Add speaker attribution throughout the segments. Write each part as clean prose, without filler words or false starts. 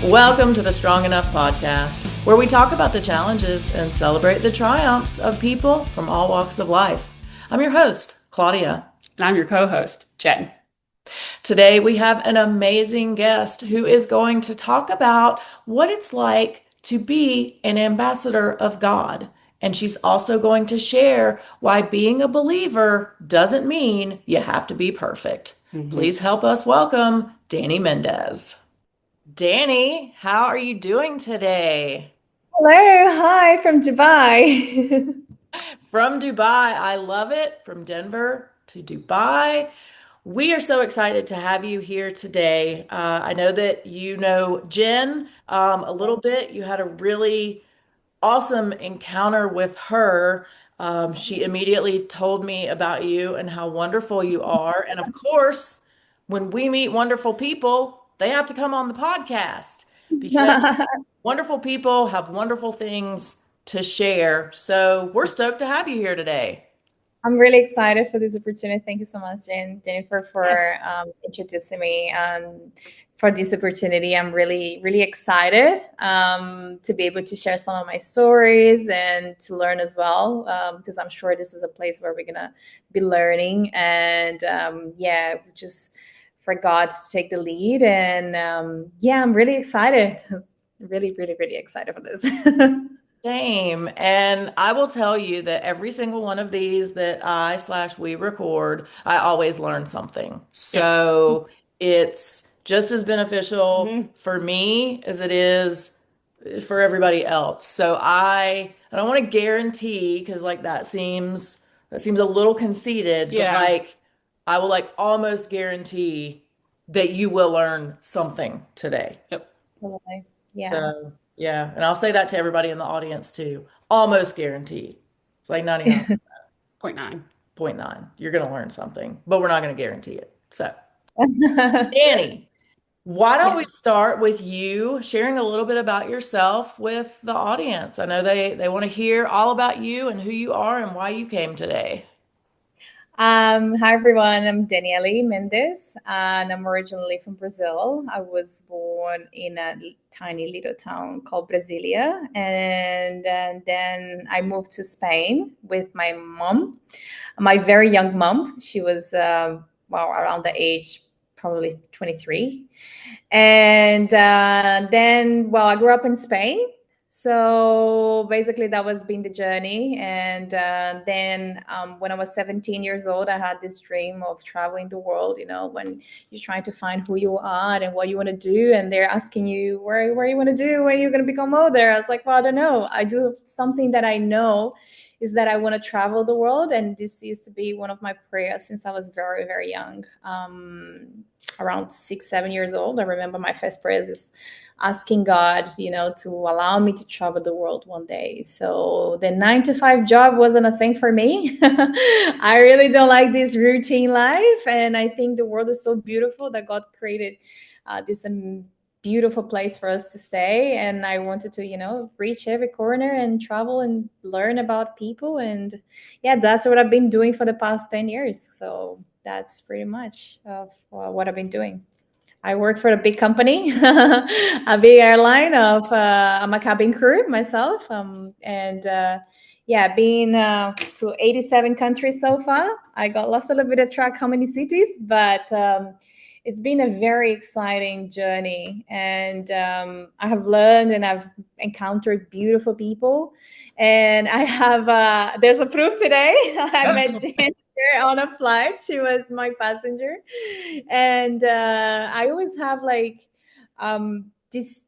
Speaker 1: Welcome to the Strong Enough podcast, where we talk about the challenges and celebrate the triumphs of people from all walks of life. I'm your host, Claudia.
Speaker 2: And I'm your co-host, Jen.
Speaker 1: Today, we have an amazing guest who is going to talk about what it's like to be an ambassador of God. And she's also going to share why being a believer doesn't mean you have to be perfect. Please help us welcome Dany Mendez. Dany, how are you doing today?
Speaker 3: Hello, hi from Dubai.
Speaker 1: From Dubai, I love it. From Denver to Dubai. We are so excited to have you here today. I know that you know Jen a little bit. You had a really awesome encounter with her. She immediately told me about you and how wonderful you are. And of course, when we meet wonderful people, they have to come on the podcast because wonderful people have wonderful things to share. So we're stoked to have you here today.
Speaker 3: I'm really excited for this opportunity. Thank you so much, Jennifer, for introducing me for this opportunity. I'm really, really excited to be able to share some of my stories and to learn as well, because I'm sure this is a place where we're going to be learning. And just for God to take the lead. And I'm really excited. Really, really, really excited for this.
Speaker 1: Same. And I will tell you that every single one of these that we record, I always learn something. So it's just as beneficial for me as it is for everybody else. So I don't want to guarantee because like that seems a little conceited, but like I will like almost guarantee that you will learn something today.
Speaker 2: Yep.
Speaker 3: Yeah.
Speaker 1: So yeah, and I'll say that to everybody in the audience too. Almost guaranteed. It's like 99.9. You're going to learn something, but we're not going to guarantee it. So, Dany, why don't we start with you sharing a little bit about yourself with the audience? I know they want to hear all about you and who you are and why you came today.
Speaker 3: Hi everyone, I'm Danyelly Mendez and I'm originally from Brazil. I was born in a tiny little town called Brasilia, and then I moved to Spain with my mom, my very young mom. She was around the age probably 23, and then I grew up in Spain. So basically that was been the journey. And then when I was 17 years old, I had this dream of traveling the world, when you're trying to find who you are and what you want to do. And they're asking you where you want to do, when you're going to become older. I was like, well, I don't know. I do something that I know is that I want to travel the world. And this used to be one of my prayers since I was very, very young. Around 6-7 years old. I remember my first prayers is asking God, to allow me to travel the world one day. So the 9-to-5 job wasn't a thing for me. I really don't like this routine life. And I think the world is so beautiful that God created this beautiful place for us to stay. And I wanted to, reach every corner and travel and learn about people. And that's what I've been doing for the past 10 years. So that's pretty much of what I've been doing. I work for a big company, a big airline. I'm a cabin crew myself, being to 87 countries so far. I got lost a little bit of track how many cities, but it's been a very exciting journey, and I have learned and I've encountered beautiful people, and I have there's a proof today. I met Jen on a flight. She was my passenger, and I always have like these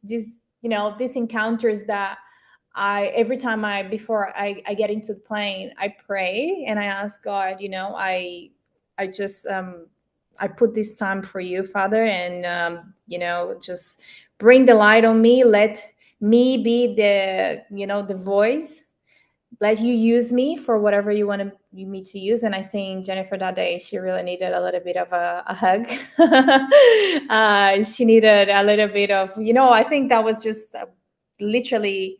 Speaker 3: encounters that every time before I get into the plane, I pray and I ask God, I just I put this time for you, Father, and just bring the light on me. Let me be the voice. Let you use me for whatever you want me to use. And I think Jennifer that day, she really needed a little bit of a hug. She needed a little bit of, I think that was just literally,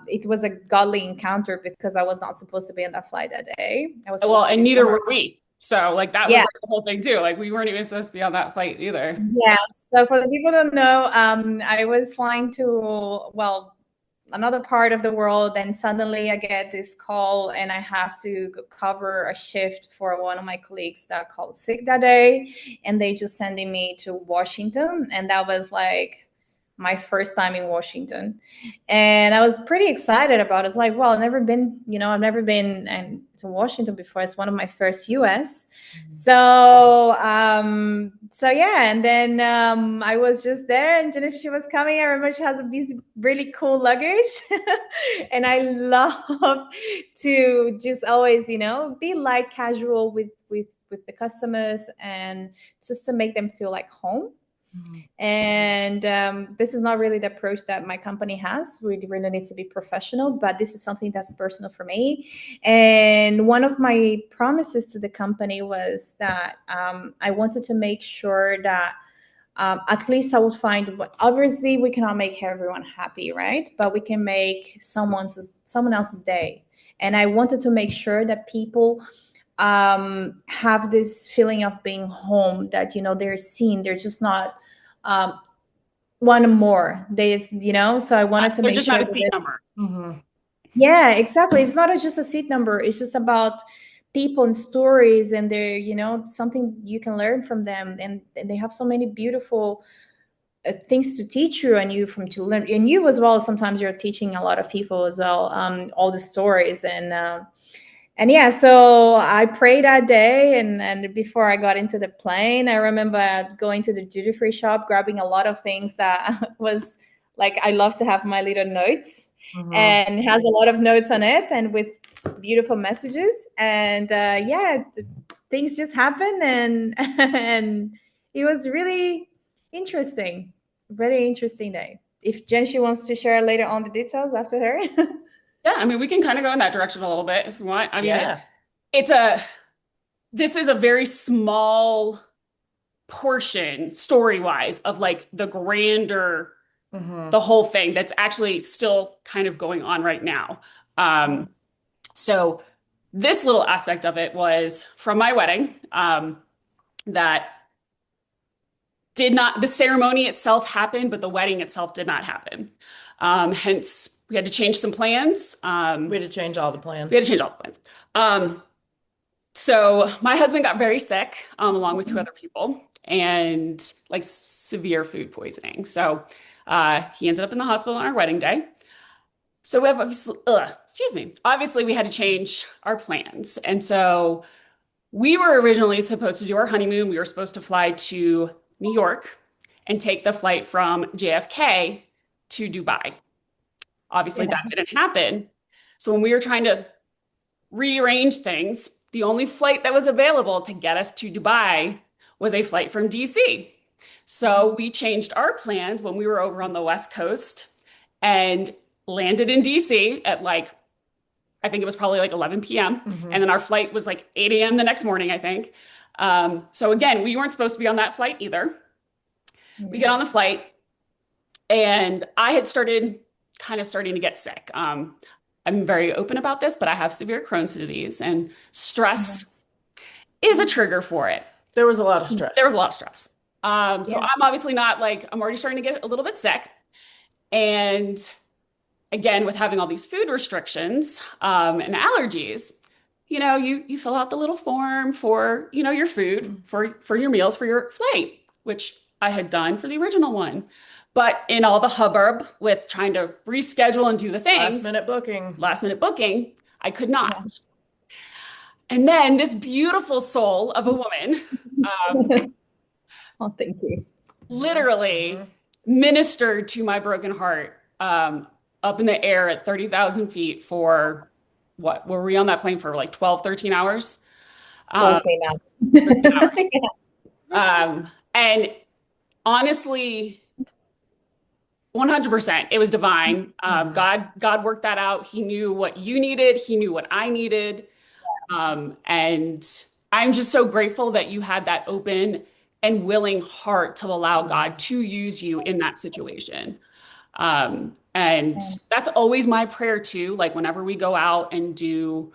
Speaker 3: it was a godly encounter because I was not supposed to be on that flight that day. I was
Speaker 2: and neither were we. So like that was
Speaker 3: Yeah.
Speaker 2: like the whole thing too. Like we weren't even supposed to be on that flight either.
Speaker 3: Yeah. So for the people that don't know, I was flying to, well, another part of the world, and suddenly I get this call and I have to cover a shift for one of my colleagues that called sick that day, and they just sending me to Washington, and that was like my first time in Washington, and I was pretty excited about it. It's like, well, I've never been to Washington before. It's one of my first US. So yeah, and then I was just there, and Jennifer, she was coming. I remember she has a piece of really cool luggage, and I love to just always, be light casual with the customers, and just to make them feel like home. And this is not really the approach that my company has. We really need to be professional, but this is something that's personal for me. And one of my promises to the company was that I wanted to make sure that at least I would find. Obviously, we cannot make everyone happy, right? But we can make someone else's day. And I wanted to make sure that people have this feeling of being home. That they're seen. They're just not um, one more. So I wanted to
Speaker 2: They're
Speaker 3: make
Speaker 2: just not
Speaker 3: sure
Speaker 2: a
Speaker 3: that
Speaker 2: seat number.
Speaker 3: yeah, exactly. It's not just a seat number. It's just about people and stories, and they're, something you can learn from them. And they have so many beautiful things to teach you, and you from to learn, and you as well. Sometimes you're teaching a lot of people as well, all the stories. And yeah, so I prayed that day, and before I got into the plane, I remember going to the duty free shop, grabbing a lot of things that was like, I love to have my little notes,
Speaker 1: Mm-hmm.
Speaker 3: and it has a lot of notes on it, and with beautiful messages. And yeah, things just happen, and and it was really interesting, very interesting day. If Jenshi wants to share later on the details after her.
Speaker 2: Yeah, I mean, we can kind of go in that direction a little bit if you want. I mean,
Speaker 1: Yeah.
Speaker 2: it's a this is a very small portion story-wise of like the grander,
Speaker 1: Mm-hmm.
Speaker 2: the whole thing that's actually still kind of going on right now. Um, so this little aspect of it was from my wedding, that did not, the ceremony itself happened, but the wedding itself did not happen. Hence, we had to change some plans.
Speaker 1: We had to change all the plans.
Speaker 2: We had to change all the plans. So my husband got very sick, along with two other people, and like severe food poisoning. So he ended up in the hospital on our wedding day. So we have obviously, excuse me, obviously we had to change our plans. And so we were originally supposed to do our honeymoon. We were supposed to fly to New York and take the flight from JFK to Dubai. Obviously,
Speaker 3: Yeah.
Speaker 2: that didn't happen. So when we were trying to rearrange things, the only flight that was available to get us to Dubai was a flight from DC. So we changed our plans when we were over on the West Coast and landed in DC at like, I think it was probably like 11 p.m.
Speaker 1: Mm-hmm.
Speaker 2: And then our flight was like 8 a.m. the next morning, I think. So again, we weren't supposed to be on that flight either. We get
Speaker 3: Yeah.
Speaker 2: on the flight, and I had starting to get sick. I'm very open about this, but I have severe Crohn's disease, and stress is a trigger for it.
Speaker 1: There was a lot of
Speaker 2: There
Speaker 1: stress.
Speaker 2: was a lot of stress. So
Speaker 3: Yeah.
Speaker 2: I'm obviously not like, I'm already starting to get a little bit sick. And again, with having all these food restrictions, and allergies, you fill out the little form for, your food, for your meals, for your flight, which I had done for the original one. But in all the hubbub with trying to reschedule and do the
Speaker 1: Last
Speaker 2: things,
Speaker 1: minute booking.
Speaker 2: last minute booking, I could
Speaker 3: Yeah.
Speaker 2: not. And then this beautiful soul of a woman, um,
Speaker 3: Oh, thank you.
Speaker 2: literally ministered to my broken heart, up in the air at 30,000 feet for what? Were we on that plane for like 12, 13 hours? Um,
Speaker 3: 14
Speaker 2: 13 hours.
Speaker 3: hours.
Speaker 2: And honestly, 100%, it was divine. God worked that out. He knew what you needed. He knew what I needed. And I'm just so grateful that you had that open and willing heart to allow God to use you in that situation. And that's always my prayer too. Like whenever we go out and do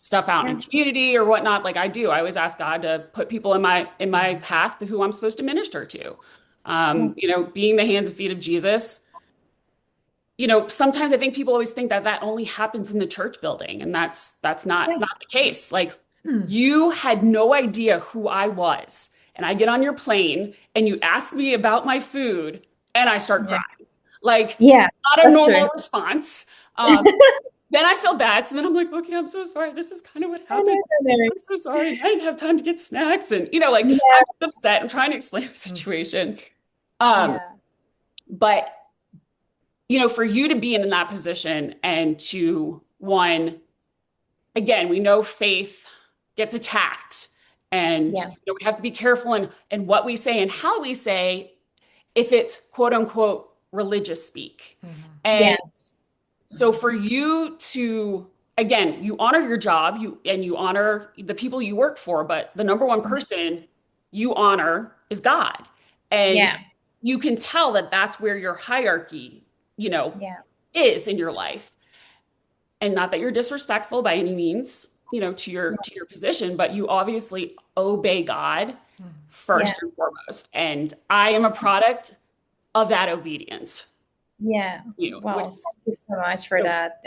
Speaker 2: stuff out
Speaker 3: Yeah.
Speaker 2: in community or whatnot, like I do. I always ask God to put people in my path who I'm supposed to minister to.
Speaker 3: Yeah.
Speaker 2: Being the hands and feet of Jesus. Sometimes I think people always think that that only happens in the church building, and that's
Speaker 3: Yeah.
Speaker 2: not the case. Like
Speaker 1: Hmm.
Speaker 2: you had no idea who I was, and I get on your plane and you ask me about my food, and I start
Speaker 3: Yeah.
Speaker 2: crying. Like
Speaker 3: Yeah.
Speaker 2: not a
Speaker 3: That's true.
Speaker 2: normal response. Um, then I feel bad, so then I'm like, okay, I'm so sorry. This is kind of what
Speaker 3: I
Speaker 2: happened.
Speaker 3: know that.
Speaker 2: I'm so sorry. I didn't have time to get snacks, and like
Speaker 3: Yeah.
Speaker 2: I'm upset. I'm trying to explain the situation. Um,
Speaker 3: Yeah.
Speaker 2: but for you to be in that position and to one, again, we know faith gets attacked and
Speaker 3: Yeah.
Speaker 2: we have to be careful in what we say and how we say if it's quote unquote religious speak.
Speaker 3: Yeah.
Speaker 2: And so for you to, again, you honor your job, you honor the people you work for, but the number one person you honor is God. And
Speaker 3: Yeah.
Speaker 2: you can tell that that's where your hierarchy, you know,
Speaker 3: Yeah.
Speaker 2: is in your life. And not that you're disrespectful by any means, to your position, but you obviously obey God
Speaker 3: Yeah.
Speaker 2: first and foremost. And I am a product of that obedience,
Speaker 3: Yeah.
Speaker 2: which
Speaker 3: Well,
Speaker 2: is
Speaker 3: thank you so much for
Speaker 2: so
Speaker 3: that.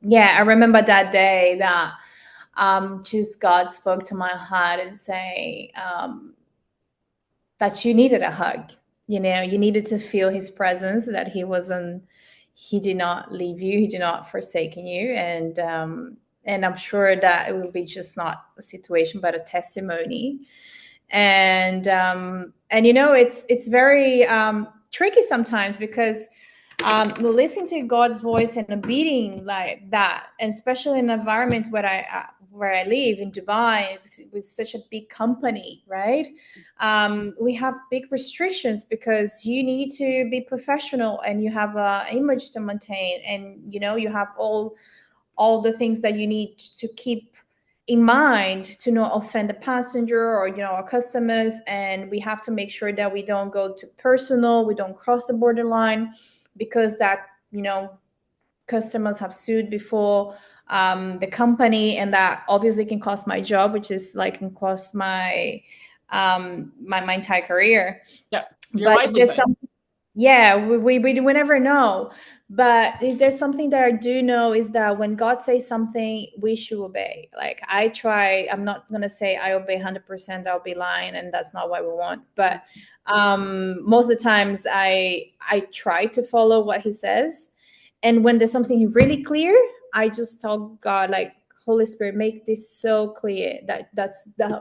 Speaker 3: Yeah, I remember that day that just God spoke to my heart and say that you needed a hug. You needed to feel his presence, that he did not leave you, he did not forsaken you. And I'm sure that it will be just not a situation, but a testimony. And it's very tricky sometimes because listening to God's voice and obeying like that, and especially in an environment where I live in Dubai with such a big company, right? We have big restrictions because you need to be professional and you have a image to maintain, and you have all the things that you need to keep in mind to not offend the passenger or our customers. And we have to make sure that we don't go too personal, we don't cross the borderline, because that customers have sued before the company, and that obviously can cost my job, which is like can cost my entire career.
Speaker 2: yeah, your
Speaker 3: But if there's
Speaker 2: livelihood.
Speaker 3: something, yeah, we never know. But if there's something that I do know is that when God says something, we should obey. Like I'm not going to say I obey 100%, I'll be lying, and that's not what we want. But most of the times I try to follow what he says. And when there's something really clear, I just tell God, like, Holy Spirit, make this so clear that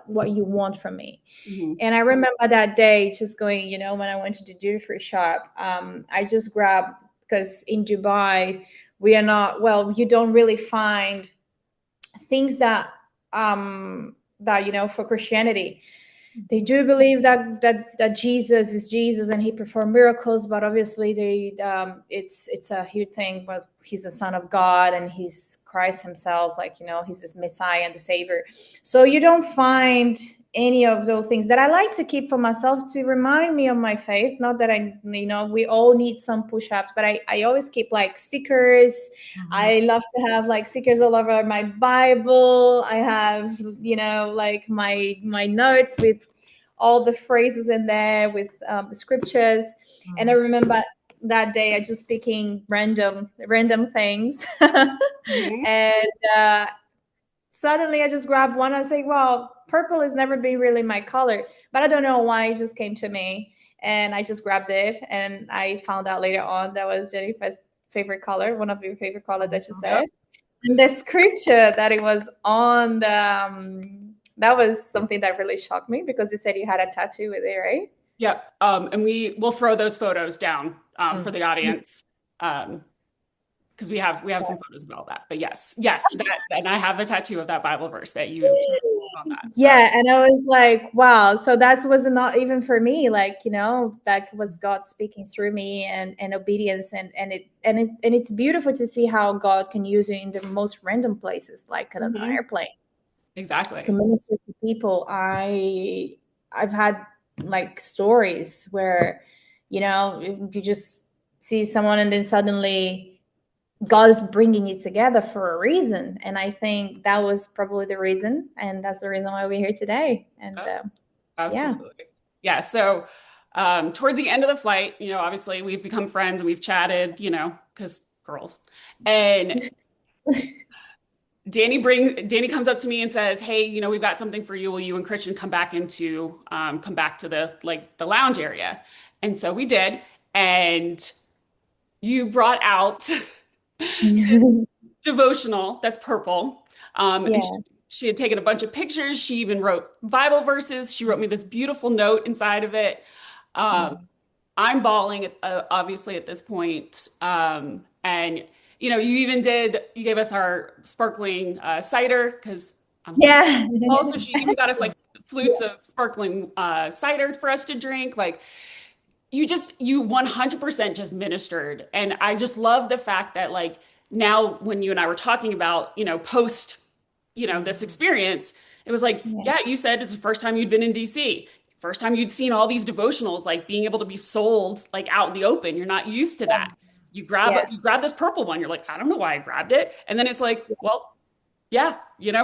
Speaker 3: what you want from me.
Speaker 2: Mhm.
Speaker 3: And I remember that day just going, when I went to the duty free shop, I just grabbed, because in Dubai, we are not, well, you don't really find things that for Christianity. They do believe that Jesus is Jesus and he performed miracles, but obviously it's a huge thing. But he's the Son of God and he's Christ himself, like he's this Messiah and the Savior. So you don't find any of those things that I like to keep for myself to remind me of my faith. Not that we all need some push-ups, but I always keep like stickers.
Speaker 1: Mhm.
Speaker 3: I love to have like stickers all over my Bible. I have, like my notes with all the phrases in there with scriptures. And I
Speaker 1: Mhm.
Speaker 3: remember that day I just speaking random things,
Speaker 2: Mhm.
Speaker 3: and suddenly I just grabbed one. I was like, well, purple has never been really my color, but I don't know why it just came to me. And I just grabbed it. And I found out later on that was Jennifer's favorite color, one of your favorite colors that you
Speaker 2: Yep.
Speaker 3: said. And the scripture that it was on that was something that really shocked me, because you said you had a tattoo with it, right?
Speaker 2: Yep. And we will throw those photos down for
Speaker 1: Mm.
Speaker 2: the audience. Because we have some photos of all that. But yes, and I have a tattoo of that Bible verse that you on that. So
Speaker 3: Yeah, and I was like, wow. So that was not even for me, like, that was God speaking through me, and obedience, and it's beautiful to see how God can use you in the most random places, like on an
Speaker 2: Mhm.
Speaker 3: airplane, to
Speaker 2: Exactly.
Speaker 3: minister to people. I've had like stories where, you just see someone and then suddenly God is bringing you together for a reason. And I think that was probably the reason. And that's the reason why we're here today. And
Speaker 2: Oh,
Speaker 3: yeah.
Speaker 2: absolutely. Yeah. So towards the end of the flight, obviously we've become friends and we've chatted, because girls. And Dany comes up to me and says, "Hey, we've got something for you. Will you and Christian come back to the lounge area?" And so we did. And you brought out this devotional that's purple. And
Speaker 3: Yeah.
Speaker 2: she had taken a bunch of pictures. She even wrote Bible verses. She wrote me this beautiful note inside of it. Um,
Speaker 3: Yeah.
Speaker 2: I'm bawling, obviously, at this point. And you gave us our sparkling cider because I'm a little
Speaker 3: Yeah.
Speaker 2: also she even got us like flutes of sparkling cider for us to drink. Like you 100% just ministered. And I just love the fact that like now when you and I were talking about, post, this experience, it was like,
Speaker 3: Yeah.
Speaker 2: yeah, you said it's the first time you'd been in DC. First time you'd seen all these devotionals, like being able to be sold like out in the open. You're not used to that.
Speaker 3: Yeah.
Speaker 2: You grab this purple one. You're like, I don't know why I grabbed it. And then it's like, well, yeah,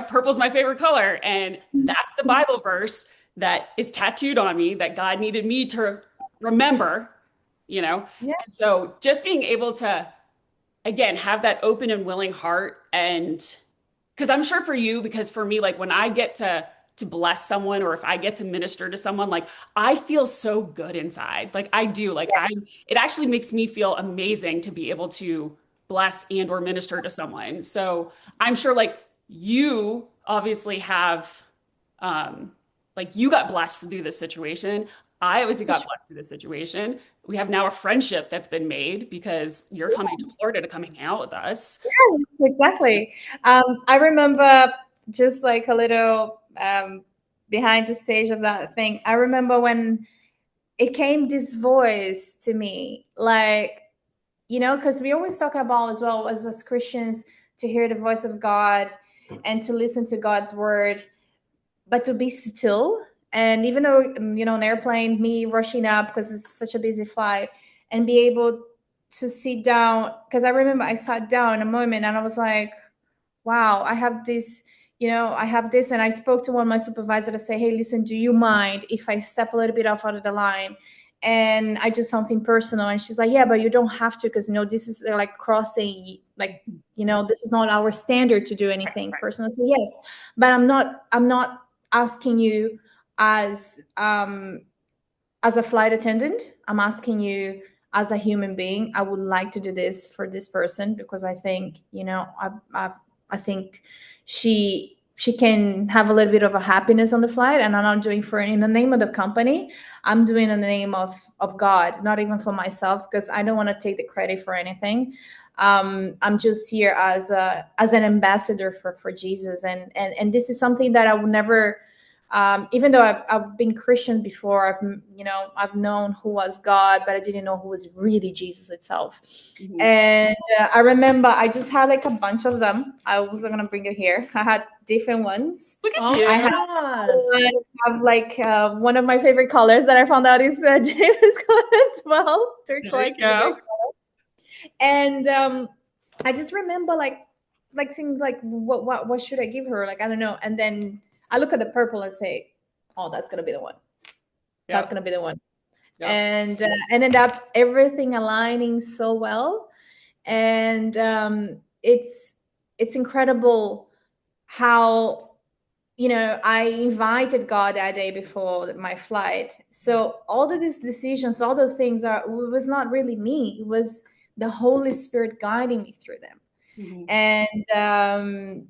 Speaker 2: purple's my favorite color. And that's the Bible verse that is tattooed on me that God needed me to remember, you know?
Speaker 3: Yeah.
Speaker 2: And so just being able to, again, have that open and willing heart. And because I'm sure for you, because for me, like when I get to bless someone or if I get to minister to someone, like I feel so good inside. Like I do. Like it actually makes me feel amazing to be able to bless and or minister to someone. So I'm sure like you obviously have like you got blessed through this situation. I obviously got blessed through this situation. We have now a friendship that's been made because you're coming to Florida to come hang out with us.
Speaker 3: Exactly. I remember just like a little behind the stage of that thing. I remember when it came this voice to me, like, because we always talk about as well as Christians to hear the voice of God and to listen to God's word, but to be still. And even though, an airplane, me rushing up because it's such a busy flight, and be able to sit down, because I remember I sat down in a moment and I was like, wow, I have this, and I spoke to one of my supervisors to say, hey, listen, do you mind if I step a little bit off out of the line and I do something personal? And she's like, yeah, but you don't have to, because this is like crossing, like, this is not our standard to do anything personal. So yes, but I'm not asking you as as a flight attendant. I'm asking you as a human being. I would like to do this for this person because I think, I think she can have a little bit of a happiness on the flight, and I'm not doing for in the name of the company. I'm doing in the name of God, not even for myself, because I don't want to take the credit for anything. I'm just here as an ambassador for Jesus, and this is something that I would never. Even though I've been Christian before, I've known who was God, but I didn't know who was really Jesus itself.
Speaker 2: Mhm.
Speaker 3: And I remember I just had like a bunch of them. I wasn't gonna bring it here. I had different ones.
Speaker 2: Look at
Speaker 1: Oh
Speaker 3: I
Speaker 1: my
Speaker 2: you.
Speaker 3: have,
Speaker 1: gosh.
Speaker 3: like one of my favorite colors that I found out is James color as well.
Speaker 2: There
Speaker 3: Turquoise
Speaker 2: you
Speaker 3: is a great
Speaker 2: go.
Speaker 3: color. And I just remember like saying like what should I give her? Like I don't know. And then I look at the purple and say, oh, that's gonna be the one. That's
Speaker 2: Yep.
Speaker 3: gonna be the one.
Speaker 2: Yep.
Speaker 3: And ended up everything aligning so well. And it's incredible how I invited God that day before my flight. So all of these decisions, all the things was not really me. It was the Holy Spirit guiding me through them.
Speaker 2: Mhm.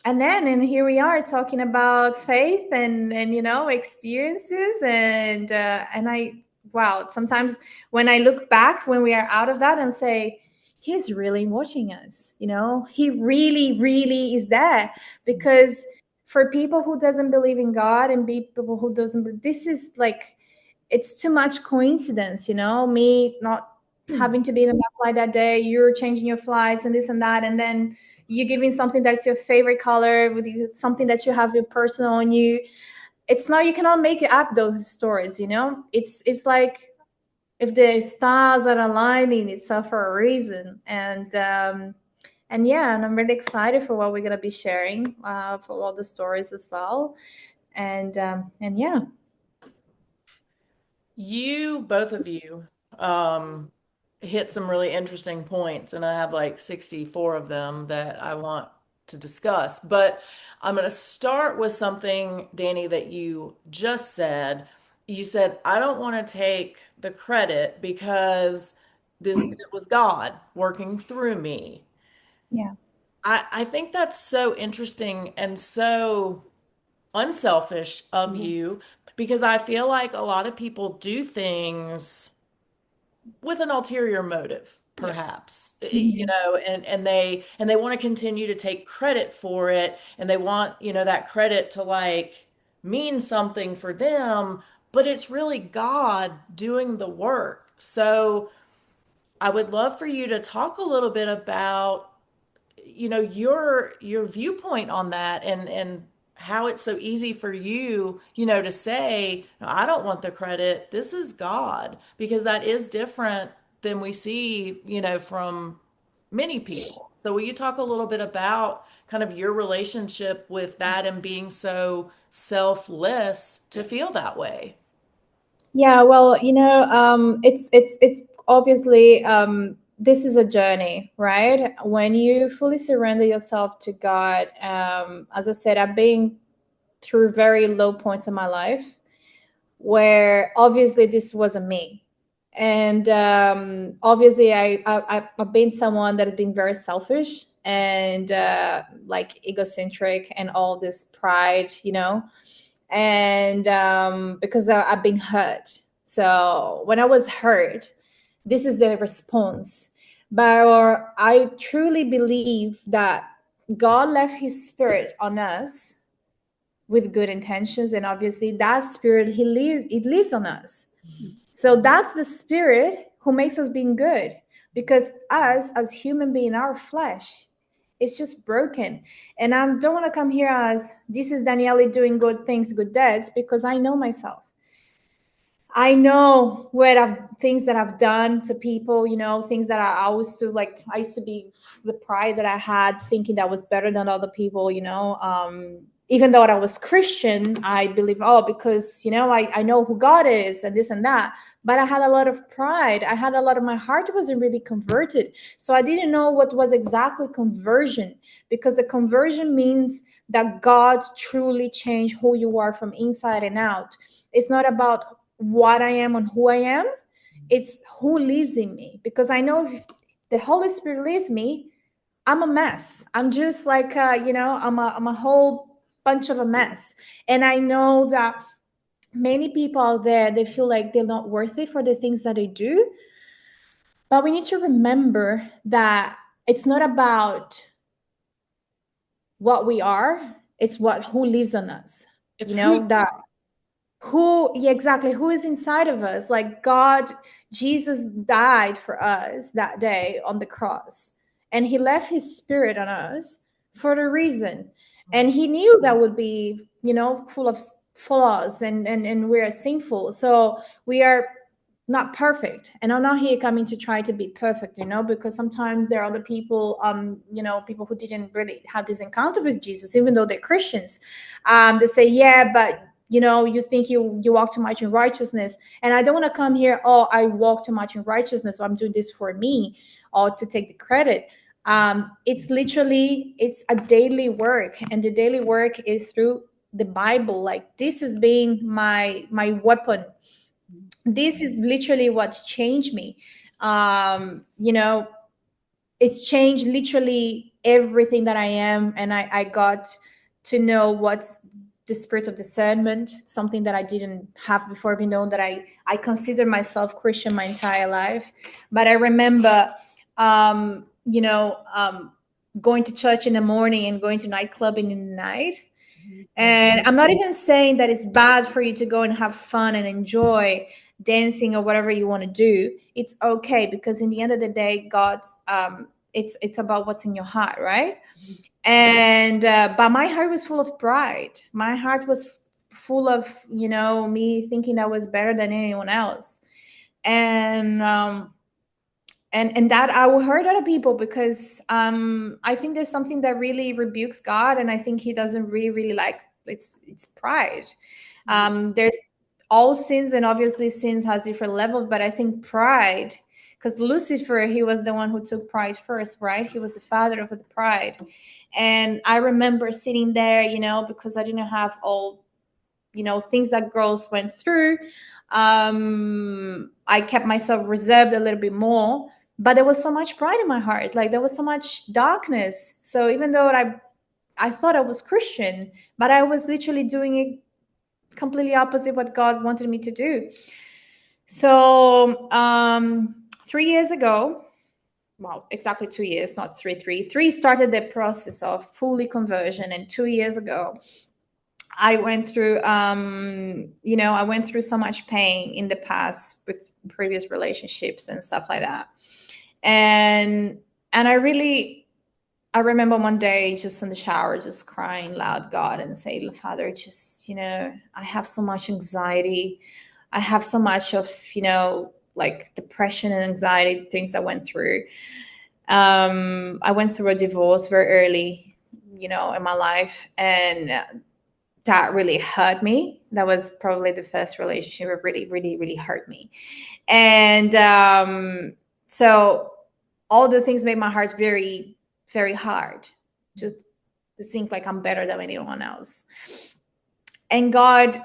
Speaker 3: And here we are talking about faith and experiences, and I wow, sometimes when I look back when we are out of that and say, he's really watching us, he really really is there. Because for people who doesn't believe in God and people who doesn't, this is like, it's too much coincidence, me not having to be in a flight that day, you're changing your flights and this and that, and then you giving something that's your favorite color with you, something that you have your personal on you. It's not, you cannot make up those stories, it's like if the stars are aligning, it's for a reason. And And I'm really excited for what we're gonna be sharing, for all the stories as well. And yeah.
Speaker 1: You, both of you, um, hit some really interesting points, and I have like 64 of them that I want to discuss. But I'm going to start with something, Dany, that you just said. You said, I don't want to take the credit because it was God working through me.
Speaker 3: Yeah.
Speaker 1: I think that's so interesting and so unselfish of you because I feel like a lot of people do things with an ulterior motive,
Speaker 2: Yeah.
Speaker 1: perhaps,
Speaker 3: Mhm.
Speaker 1: and they want to continue to take credit for it, and they want, that credit to like mean something for them, but it's really God doing the work. So I would love for you to talk a little bit about your viewpoint on that, and how it's so easy for you, to say, "No, I don't want the credit. This is God," because that is different than we see, from many people. So will you talk a little bit about kind of your relationship with that and being so selfless to feel that way?
Speaker 3: Yeah, well, it's obviously, this is a journey, right? When you fully surrender yourself to God, as I said, I've been through very low points in my life where obviously this wasn't me. And obviously, I've been someone that has been very selfish and like egocentric and all this pride, and because I've been hurt. So when I was hurt, this is the response. But I truly believe that God left His Spirit on us with good intentions, and obviously that Spirit it lives on us. So that's the Spirit who makes us being good, because us as human being, our flesh, it's just broken. And I don't want to come here as this is Danyelly doing good things, good deeds, because I know myself. I know where things that I've done to people, things that I used to like. I used to be the pride that I had, thinking that was better than other people, even though I was Christian, I believe, oh, because, I know who God is and this and that. But I had a lot of pride. I had a lot of my heart wasn't really converted. So I didn't know what was exactly conversion, because the conversion means that God truly changed who you are from inside and out. It's not about what I am and who I am. It's who lives in me. Because I know if the Holy Spirit lives me, I'm a mess. I'm just like, I'm a whole bunch of a mess. And I know that many people out there, they feel like they're not worth it for the things that they do. But we need to remember that it's not about what we are, it's who lives on us.
Speaker 2: It's who's
Speaker 3: That who, yeah, exactly, who is inside of us. Like God, Jesus died for us that day on the cross, and He left His Spirit on us for a reason. And He knew that would be, full of flaws, and we're sinful, so we are not perfect. And I'm not here coming to try to be perfect, because sometimes there are other people, people who didn't really have this encounter with Jesus, even though they're Christians. They say, yeah, but you think you walk too much in righteousness. And I don't want to come here, oh, I walk too much in righteousness, so I'm doing this for me, or to take the credit. It's literally, it's a daily work, and the daily work is through the Bible. Like, this is being my weapon. This is literally what's changed me. It's changed literally everything that I am. And I got to know what's the spirit of discernment, something that I didn't have before, even though that I consider myself Christian my entire life. But I remember, going to church in the morning and going to nightclubbing in the night. And I'm not even saying that it's bad for you to go and have fun and enjoy dancing or whatever you want to do. It's okay, because in the end of the day, God, it's about what's in your heart, right? And but my heart was full of pride. My heart was full of, me thinking I was better than anyone else. And and that I will hurt other people because I think there's something that really rebukes God, and I think He doesn't really like it's pride. There's all sins, and obviously sins has different levels, but I think pride, because Lucifer, he was the one who took pride first, right? He was the father of the pride. And I remember sitting there, because I didn't have all, things that girls went through. I kept myself reserved a little bit more, but there was so much pride in my heart. Like there was so much darkness. So even though I thought I was Christian, but I was literally doing it completely opposite what God wanted me to do. So 3 years ago, well, exactly 2 years, not three started the process of fully conversion. And 2 years ago, I went through, I went through so much pain in the past with previous relationships and stuff like that. And I remember one day just in the shower, just crying loud God and say, Father, just, I have so much anxiety. I have so much of, like depression and anxiety, things I went through. I went through a divorce very early, in my life. And that really hurt me. That was probably the first relationship that really, really, really hurt me. And so all the things made my heart very, very hard. Just to think like I'm better than anyone else. And God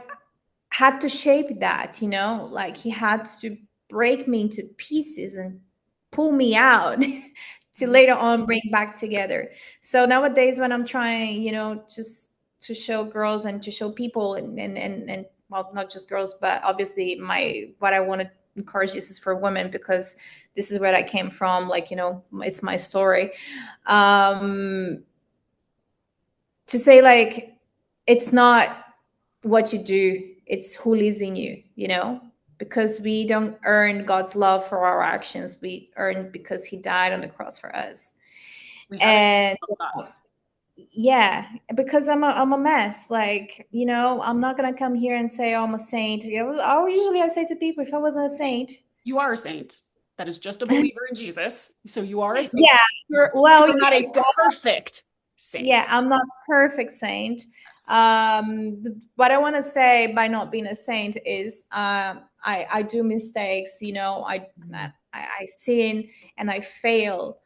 Speaker 3: had to shape that, like He had to break me into pieces and pull me out to later on bring back together. So nowadays when I'm trying, just to show girls and to show people and well, not just girls, but obviously what I want to encourage this is for women, because this is where I came from. Like, it's my story. To say like, it's not what you do, it's who lives in you, because we don't earn God's love for our actions. We earn because He died on the cross for us.
Speaker 2: We have it.
Speaker 3: And yeah, because I'm a mess. Like, I'm not gonna come here and say, oh, I'm a saint. Usually I say to people, if I wasn't a saint.
Speaker 2: You are a saint. That is just a believer in Jesus. So you are a saint.
Speaker 3: Yeah, well,
Speaker 2: You're not a perfect
Speaker 3: yeah,
Speaker 2: saint.
Speaker 3: I'm not perfect saint. What I want to say by not being a saint is I do mistakes. I sin and I fail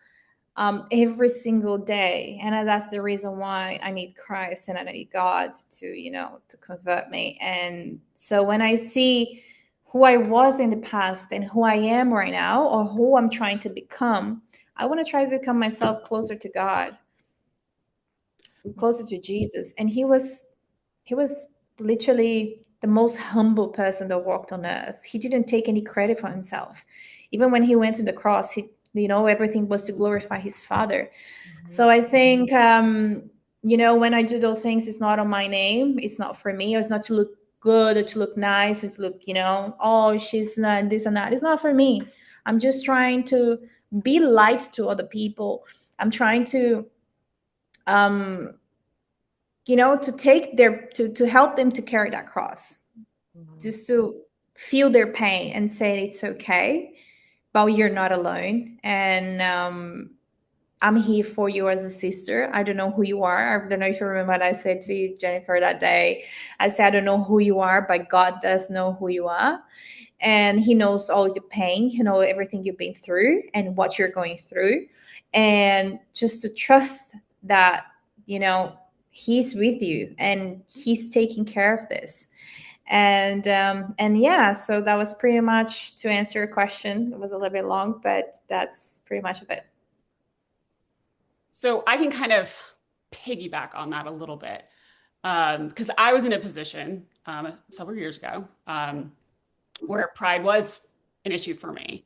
Speaker 3: every single day, and that's the reason why I need Christ and I need God to convert me. And so when I see who I was in the past and who I am right now, or who I'm trying to become, I want to try to become myself closer to God, closer to Jesus. And he was literally the most humble person that walked on earth. He didn't take any credit for himself. Even when he went to the cross, everything was to glorify his Father. So I think, when I do those things, it's not on my name. It's not for me. It's not to look good or to look nice or to look, oh, she's not this and that. It's not for me. I'm just trying to be light to other people. I'm trying to, um, to take to help them to carry that cross, just to feel their pain and say it's okay, but you're not alone. And I'm here for you as a sister. I don't know who you are. I don't know if you remember what I said to you, Jennifer, that day. I said, I don't know who you are, but God does know who you are. And He knows all your pain, everything you've been through and what you're going through. And just to trust that, He's with you and He's taking care of this. And yeah, so that was pretty much to answer your question. It was a little bit long, but that's pretty much of it.
Speaker 2: So I can kind of piggyback on that a little bit. Because I was in a position several years ago where pride was an issue for me.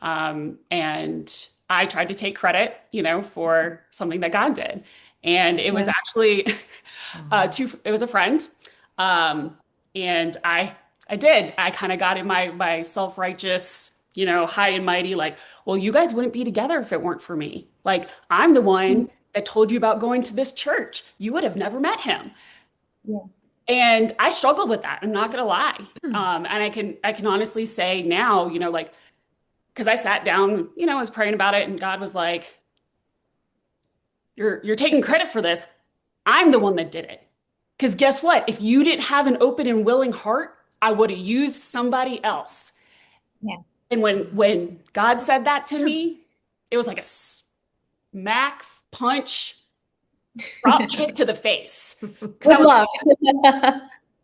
Speaker 2: And I tried to take credit, for something that God did. And it was
Speaker 3: Yeah.
Speaker 2: actually it was a friend. And I kind of got in my self-righteous, high and mighty, like, well, you guys wouldn't be together if it weren't for me. Like, I'm the one that told you about going to this church. You would have never met him.
Speaker 3: Yeah.
Speaker 2: And I struggled with that. I'm not gonna lie. And I can honestly say now, like because I sat down, I was praying about it, and God was like, you're taking credit for this. I'm the one that did it. Because guess what? If you didn't have an open and willing heart, I would have used somebody else.
Speaker 3: Yeah.
Speaker 2: And when God said that to me, it was like a smack punch, drop kick to the face. Because I
Speaker 3: With
Speaker 2: was
Speaker 3: love.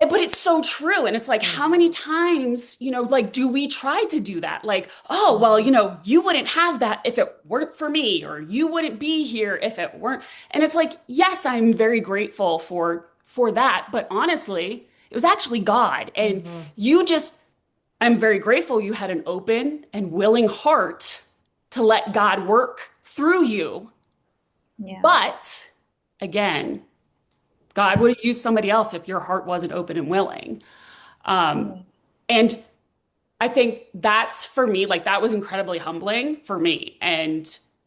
Speaker 2: But it's so true. And it's like, how many times, like, do we try to do that? Like, oh, well, you wouldn't have that if it weren't for me, or you wouldn't be here if it weren't. And it's like, yes, I'm very grateful for that. But honestly, it was actually God. And you just, I'm very grateful you had an open and willing heart to let God work through you.
Speaker 3: Yeah.
Speaker 2: But again, God would have used somebody else if your heart wasn't open and willing. And I think that's for me, like that was incredibly humbling for me. And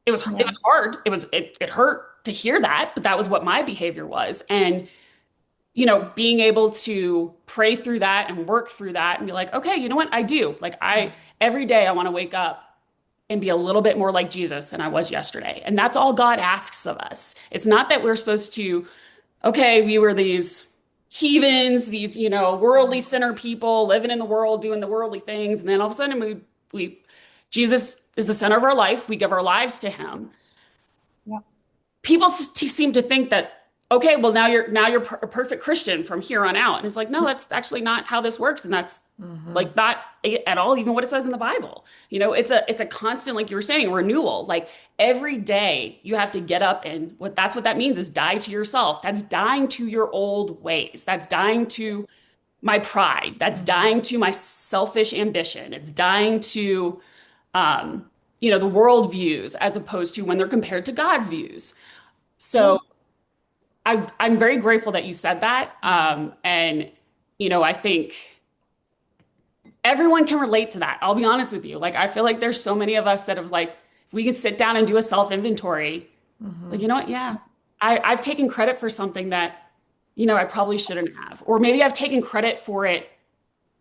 Speaker 2: it
Speaker 3: Yeah.
Speaker 2: was hard. It hurt to hear that, but that was what my behavior was. And being able to pray through that and work through that and be like, okay, you know what? I do. Like every day I want to wake up and be a little bit more like Jesus than I was yesterday. And that's all God asks of us. It's not that we're supposed to, okay, we were these heathens, these, worldly sinner people living in the world, doing the worldly things. And then all of a sudden Jesus is the center of our life. We give our lives to him.
Speaker 3: Yeah.
Speaker 2: People seem to think that, okay, well, now you're a perfect Christian from here on out. And it's like, no, that's actually not how this works. And that's like not at all even what it says in the Bible. It's a constant, like you were saying, renewal. Like every day you have to get up, and that's what that means is die to yourself. That's dying to your old ways. That's dying to my pride. That's dying to my selfish ambition. It's dying to the world views as opposed to when they're compared to God's views. So I'm very grateful that you said that. And I think everyone can relate to that. I'll be honest with you. Like, I feel like there's so many of us that have like, if we could sit down and do a self-inventory, like, you know what? Yeah, I've taken credit for something that, I probably shouldn't have. Or maybe I've taken credit for it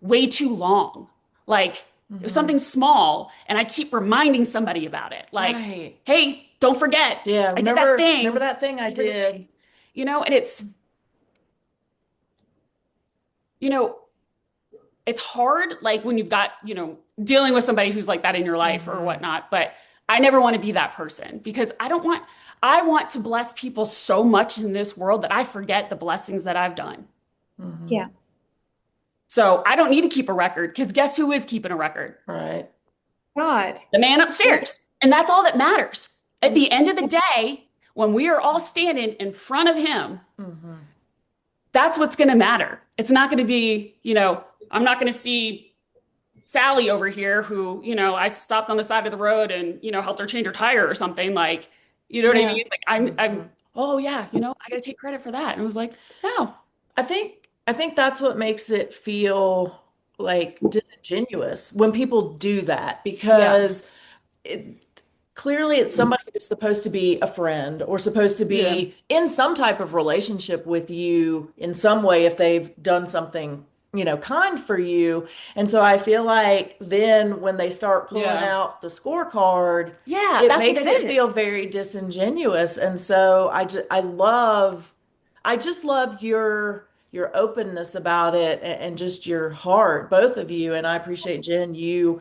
Speaker 2: way too long. Like, it was something small, and I keep reminding somebody about it. Like,
Speaker 1: Right.
Speaker 2: hey, don't forget.
Speaker 1: Yeah,
Speaker 2: I did that thing.
Speaker 1: remember that thing I did.
Speaker 2: And you know, it's hard, like when you've got, dealing with somebody who's like that in your life or whatnot. But I never want to be that person because I want to bless people so much in this world that I forget the blessings that I've done.
Speaker 3: Yeah.
Speaker 2: So I don't need to keep a record because guess who is keeping a record?
Speaker 1: Right.
Speaker 3: God.
Speaker 2: The man upstairs. And that's all that matters. At the end of the day, when we are all standing in front of him, that's what's going to matter. It's not going to be, I'm not going to see Sally over here who, I stopped on the side of the road and, helped her change her tire or something like, you know what I mean? Like I'm, oh yeah, I got to take credit for that. And I was like, no.
Speaker 1: I think that's what makes it feel like disingenuous when people do that because it, clearly it's somebody who's supposed to be a friend or supposed to
Speaker 2: Yeah.
Speaker 1: be in some type of relationship with you in some way if they've done something, kind for you. And so I feel like then when they start pulling
Speaker 2: Yeah.
Speaker 1: out the scorecard,
Speaker 2: Yeah,
Speaker 1: it
Speaker 2: that's what
Speaker 1: makes
Speaker 2: it
Speaker 1: it
Speaker 2: is.
Speaker 1: feel very disingenuous. And so I just love your openness about it and just your heart, both of you. And I appreciate Jen, you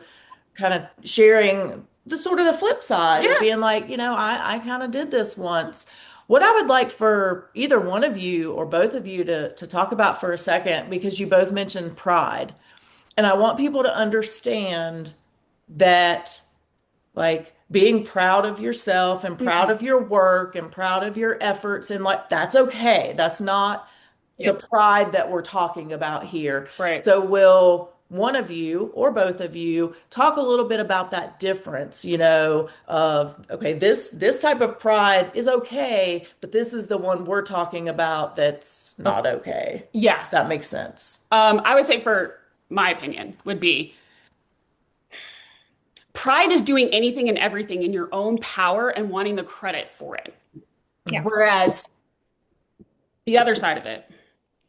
Speaker 1: kind of sharing the sort of the flip side of
Speaker 2: Yeah.
Speaker 1: being like, I kind of did this once. What I would like for either one of you or both of you to talk about for a second, because you both mentioned pride. And I want people to understand that like being proud of yourself and proud of your work and proud of your efforts and like that's okay. That's not the
Speaker 2: Yep.
Speaker 1: pride that we're talking about here.
Speaker 2: Right.
Speaker 1: So will one of you or both of you talk a little bit about that difference, of okay, this type of pride is okay, but this is the one we're talking about that's not okay.
Speaker 2: Yeah.
Speaker 1: If that makes sense.
Speaker 2: I would say for my opinion would be pride is doing anything and everything in your own power and wanting the credit for it.
Speaker 3: Yeah.
Speaker 2: Whereas the other side of it,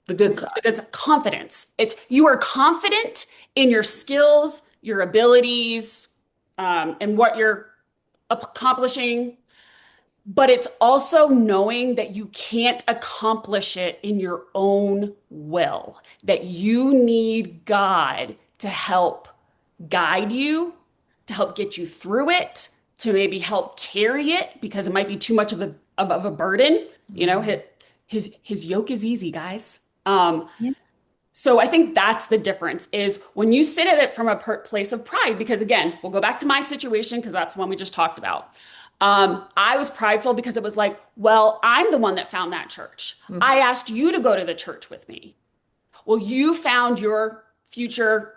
Speaker 1: The good side.
Speaker 2: it's confidence. It's you are confident in your skills, your abilities, and what you're accomplishing, but it's also knowing that you can't accomplish it in your own will, that you need God to help guide you, to help get you through it, to maybe help carry it because it might be too much of a burden. You know,
Speaker 1: Mhm.
Speaker 2: his yoke is easy, guys.
Speaker 3: Yeah.
Speaker 2: So I think that's the difference is when you sit at it from a place of pride, because again, we'll go back to my situation because that's the one we just talked about. I was prideful because it was like, well, I'm the one that found that church.
Speaker 1: Mhm.
Speaker 2: I asked you to go to the church with me. Well, you found your future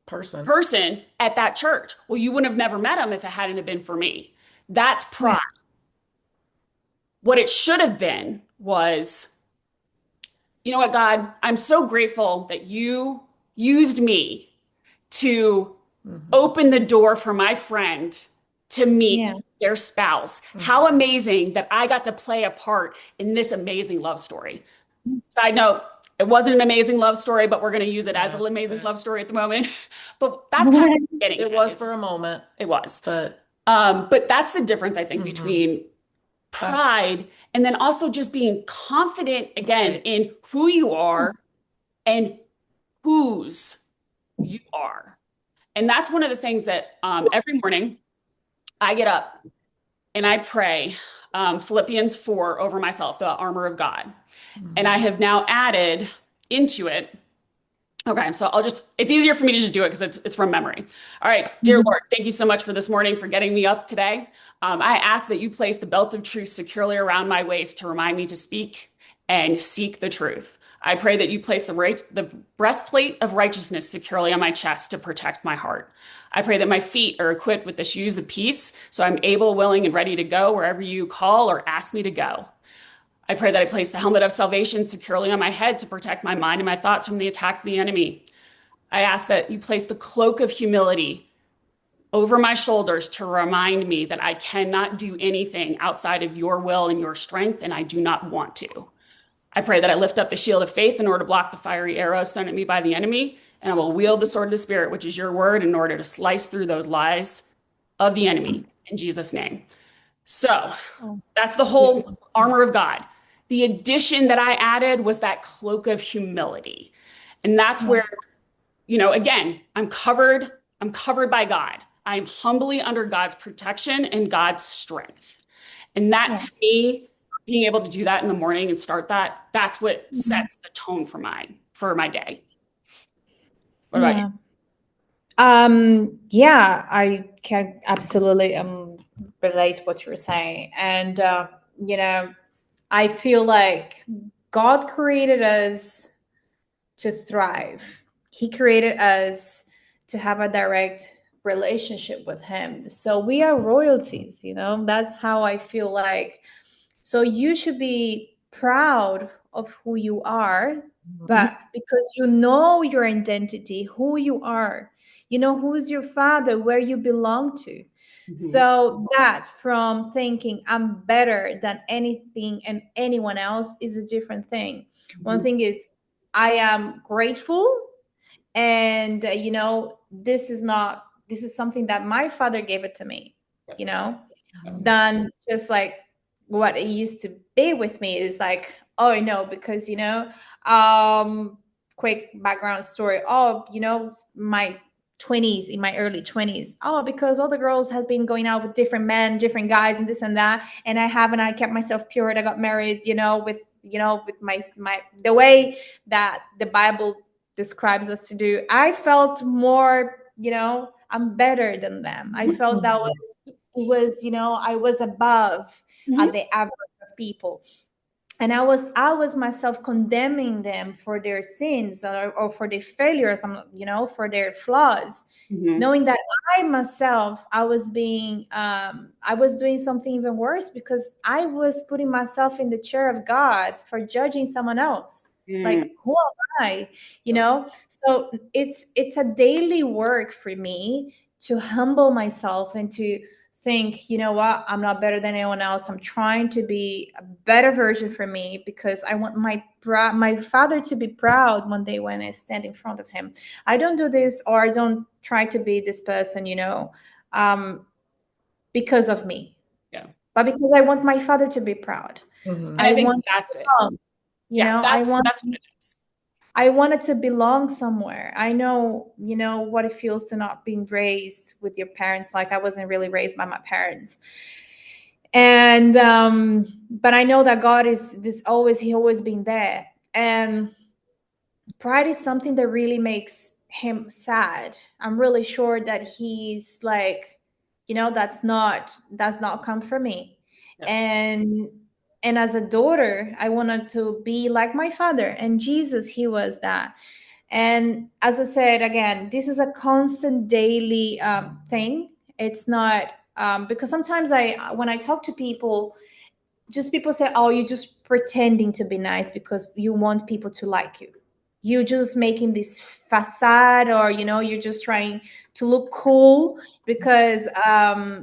Speaker 1: Person.
Speaker 2: person at that church. Well, you wouldn't have never met him if it hadn't have been for me. That's
Speaker 3: Yeah.
Speaker 2: pride. What it should have been was, you know what, God, I'm so grateful that you used me to
Speaker 1: Mhm.
Speaker 2: open the door for my friend to meet
Speaker 3: Yeah.
Speaker 2: their spouse. How
Speaker 1: Mhm.
Speaker 2: amazing that I got to play a part in this amazing love story. Side note, it wasn't an amazing love story, but we're going to use it as
Speaker 1: Yeah.
Speaker 2: an amazing love story at the moment. But that's kind of what I'm getting
Speaker 1: It
Speaker 2: at
Speaker 1: was
Speaker 2: is
Speaker 1: for a moment,
Speaker 2: it was.
Speaker 1: but
Speaker 2: But that's the difference, I think,
Speaker 1: mhm.
Speaker 2: between
Speaker 1: Uh,
Speaker 2: pride and then also just being confident again
Speaker 1: right.
Speaker 2: in who you are and whose you are. And that's one of the things that every morning I get up and I pray Philippians 4 over myself, the armor of God. And I
Speaker 1: Mhm.
Speaker 2: have now added into it. Okay, so it's easier for me to just do it because it's from memory. All right, dear
Speaker 3: Mhm.
Speaker 2: Lord, thank you so much for this morning, for getting me up today. I ask that you place the belt of truth securely around my waist to remind me to speak and seek the truth. I pray that you place the breastplate of righteousness securely on my chest to protect my heart. I pray that my feet are equipped with the shoes of peace, so I'm able, willing, and ready to go wherever you call or ask me to go. I pray that I place the helmet of salvation securely on my head to protect my mind and my thoughts from the attacks of the enemy. I ask that you place the cloak of humility over my shoulders to remind me that I cannot do anything outside of your will and your strength, and I do not want to. I pray that I lift up the shield of faith in order to block the fiery arrows sent at me by the enemy, and I will wield the sword of the Spirit, which is your word, in order to slice through those lies of the enemy in Jesus' name. So
Speaker 3: Oh,
Speaker 2: that's the whole
Speaker 3: beautiful.
Speaker 2: armor of God. The addition that I added was that cloak of humility. And that's
Speaker 3: Yeah.
Speaker 2: where, you know, again, I'm covered by God. I'm humbly under God's protection and God's strength. And that
Speaker 3: Yeah.
Speaker 2: to me, being able to do that in the morning and start that, that's what
Speaker 3: Mhm.
Speaker 2: sets the tone for my day. What about you?
Speaker 3: Yeah. Yeah, I can absolutely relate what you're saying. And you know, I feel like God created us to thrive. He created us to have a direct relationship with him. So we are royalties, you know. That's how I feel like. So you should be proud of who you are,
Speaker 1: Mhm.
Speaker 3: but because you know your identity, who you are, you know who's your father, where you belong to.
Speaker 2: Mhm.
Speaker 3: So that from thinking I'm better than anything and anyone else is a different thing. One
Speaker 2: Mhm.
Speaker 3: thing is I am grateful, and this is something that my father gave it to me, you know,
Speaker 1: Mhm.
Speaker 3: than just like what it used to be with me is like, oh no, because um quick background story. Oh, my 20s, in my early 20s, oh, because all the girls had been going out with different men, different guys, and this and that, and I haven't. I kept myself pure, and I got married, with my the way that the Bible describes us to do. I felt more, I'm better than them. I felt that
Speaker 1: Mhm.
Speaker 3: I was above
Speaker 2: Mhm.
Speaker 3: the average of people. And I was myself condemning them for their sins, or for their failures, for their flaws,
Speaker 2: Mhm.
Speaker 3: knowing that I myself, I was doing something even worse, because I was putting myself in the chair of God for judging someone else. Like,
Speaker 2: Mhm.
Speaker 3: who am I? So it's a daily work for me to humble myself and to think, you know what, I'm not better than anyone else. I'm trying to be a better version for me, because I want my father to be proud one day when I stand in front of him. I don't do this, or I don't try to be this person, um, because of me,
Speaker 2: Yeah.
Speaker 3: but because I want my father to be proud.
Speaker 1: Mhm.
Speaker 2: And I
Speaker 3: I
Speaker 2: think
Speaker 3: want to
Speaker 2: that's it.
Speaker 3: belong,
Speaker 2: Yeah, that's what it is.
Speaker 3: I wanted to belong somewhere. I know, what it feels to not being raised with your parents. Like I wasn't really raised by my parents. And but I know that God is this always, he always been there. And pride is something that really makes him sad. I'm really sure that he's like, that's not come from me.
Speaker 2: Yeah.
Speaker 3: And as a daughter, I wanted to be like my father. And Jesus, he was that. And as I said, again, this is a constant daily thing. It's not because sometimes when I talk to people, just people say, oh, you're just pretending to be nice because you want people to like you. You're just making this facade, or you're just trying to look cool because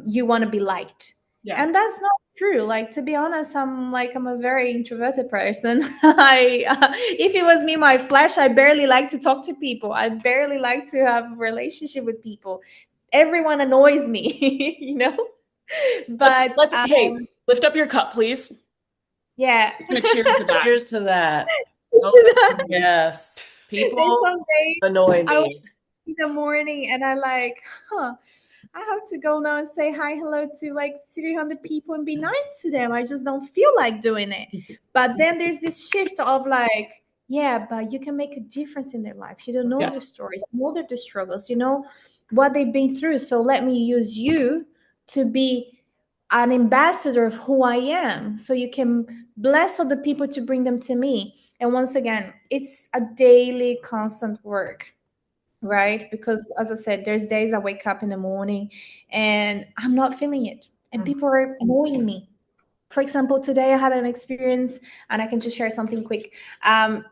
Speaker 3: you want to be liked.
Speaker 2: Yeah.
Speaker 3: And that's not true. Like, to be honest, I'm a very introverted person. I if it was me, my flesh, I barely like to talk to people. I barely like to have a relationship with people. Everyone annoys me, but
Speaker 2: Let's hey, lift up your cup, please.
Speaker 3: yeah.
Speaker 2: I'm gonna cheers to that.
Speaker 1: Cheers to that. Oh, yes.
Speaker 3: There's
Speaker 1: People
Speaker 3: some days
Speaker 1: annoy
Speaker 3: I wake
Speaker 1: me.
Speaker 3: up in the morning and I like, I have to go now and say hi, hello to like 300 people and be nice to them. I just don't feel like doing it. But then there's this shift of like, yeah, but you can make a difference in their life. You don't know
Speaker 2: Yeah.
Speaker 3: the stories, you know the struggles, you know what they've been through. So let me use you to be an ambassador of who I am, so you can bless other people to bring them to me. And once again, it's a daily, constant work, right? Because as I said, there's days I wake up in the morning and I'm not feeling it, and
Speaker 1: Mhm.
Speaker 3: people are annoying me. For example, today I had an experience, and I can just share something quick,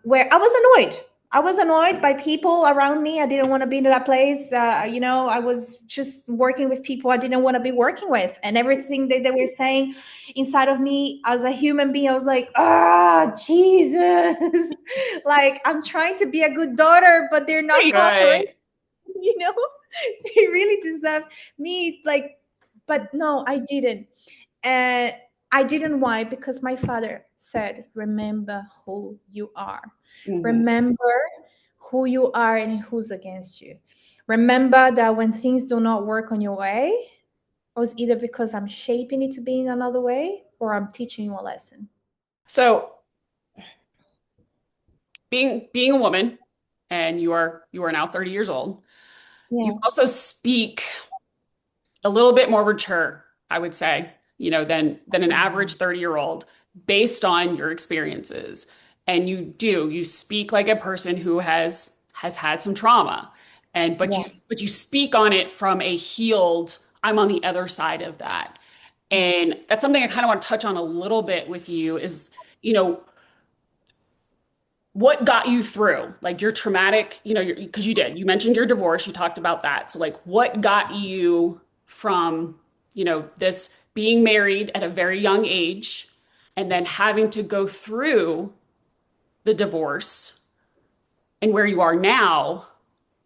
Speaker 3: where I was annoyed. I was annoyed by people around me. I didn't want to be in that place. I was just working with people I didn't want to be working with. And everything that they were saying inside of me as a human being, I was like, Jesus. Like, I'm trying to be a good daughter, but they're not cooperating.
Speaker 1: Right.
Speaker 3: you know they really deserve me, like, but no, I didn't. And I didn't. Why? Because my father said, remember who you are.
Speaker 2: Mhm.
Speaker 3: Remember who you are and who's against you. Remember that when things do not work on your way, it was either because I'm shaping it to be in another way, or I'm teaching you a lesson.
Speaker 2: So being a woman, and you are now 30 years old, you
Speaker 3: Yeah.
Speaker 2: also speak a little bit more mature, I would say, than an average 30-year-old based on your experiences. And you speak like a person who has had some trauma. And but
Speaker 3: Yeah.
Speaker 2: you speak on it from a healed, I'm on the other side of that. And that's something I kind of want to touch on a little bit with you is, you know, what got you through like your traumatic, because you mentioned your divorce, you talked about that. So like what got you from, this being married at a very young age and then having to go through the divorce and where you are now?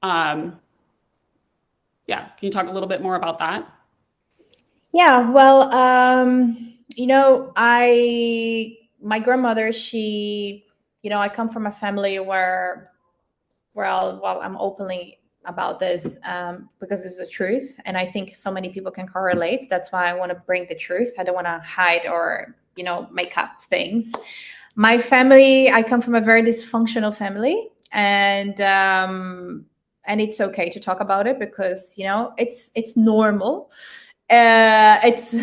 Speaker 2: Um, yeah, can you talk a little bit more about that?
Speaker 3: Yeah, well, I my grandmother, she, I come from a family where I'm openly about this, because it's the truth, and I think so many people can correlate. That's why I want to bring the truth. I don't want to hide or make up things. My family, I come from a very dysfunctional family, and it's okay to talk about it because it's normal. It's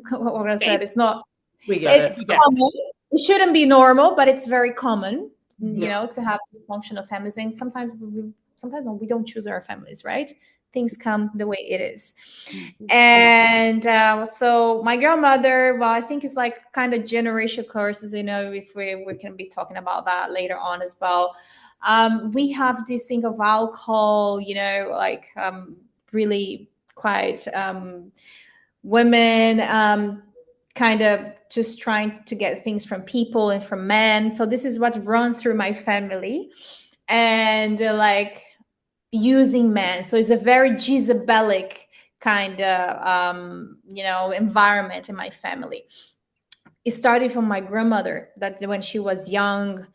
Speaker 3: what I said.
Speaker 2: Same.
Speaker 3: It's not.
Speaker 1: We get
Speaker 2: So
Speaker 1: it.
Speaker 3: It's
Speaker 2: we get
Speaker 3: common. It shouldn't be normal, but it's very common.
Speaker 1: Mhm.
Speaker 3: To have dysfunctional families, and sometimes when we don't choose our families, right? Things come the way it is.
Speaker 2: it.
Speaker 3: And so my grandmother, well, I think it's like kind of generational curses, if we can be talking about that later on as well. We have this thing of alcohol, like really quite women kind of just trying to get things from people and from men. So this is what runs through my family. And like using men. So it's a very Jezebelic kind of environment in my family. It started from my grandmother, that when she was young,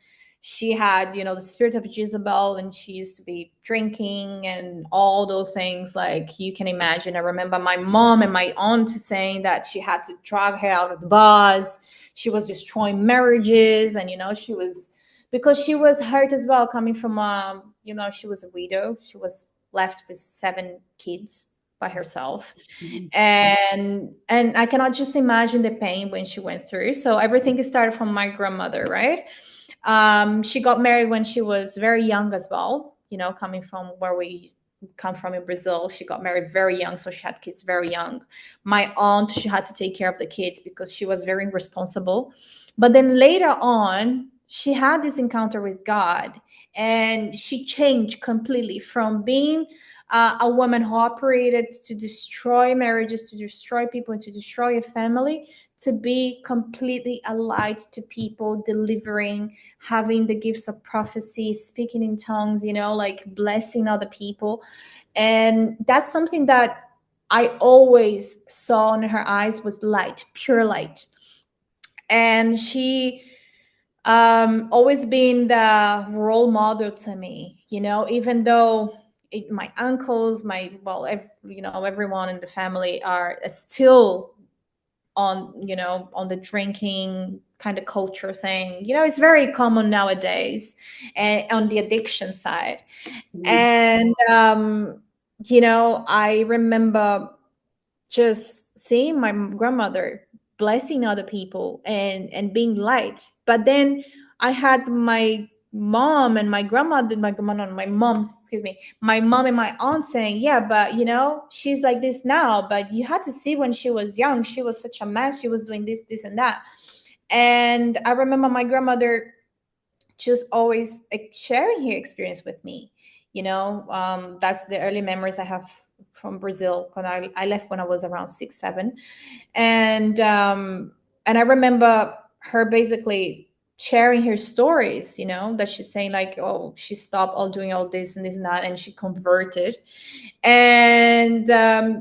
Speaker 3: she had the spirit of Jezebel, and she used to be drinking and all those things, like you can imagine. I remember my mom and my aunt saying that she had to drag her out of the bars. She was destroying marriages, and she was, because she was hurt as well, coming from she was a widow. She was left with 7 kids by herself.
Speaker 2: Mhm.
Speaker 3: And I cannot just imagine the pain when she went through. So everything started from my grandmother, right? She got married when she was very young as well, coming from where we come from in Brazil. She got married very young, so she had kids very young. My aunt, she had to take care of the kids because she was very irresponsible. But then later on, she had this encounter with God, and she changed completely from being a woman who operated to destroy marriages, to destroy people, and to destroy a family, to be completely allied to people, delivering, having the gifts of prophecy, speaking in tongues, like blessing other people. And that's something that I always saw in her eyes with light, pure light. And she always been the role model to me, even though my uncles, everyone in the family are still on the drinking kind of culture thing. It's very common nowadays, and on the addiction side.
Speaker 2: Mhm.
Speaker 3: And I remember just seeing my grandmother blessing other people and being light. But then I had my mom and my grandmother, my grandma, my mom, excuse me, my mom and my aunt saying, yeah, but she's like this now, but you had to see when she was young, she was such a mess, she was doing this and that. And I remember my grandmother just always like sharing her experience with me. That's the early memories I have from Brazil, when I left when I was around 6 7. And I remember her basically sharing her stories, that she's saying like, oh, she stopped all doing all this and this and that, and she converted. And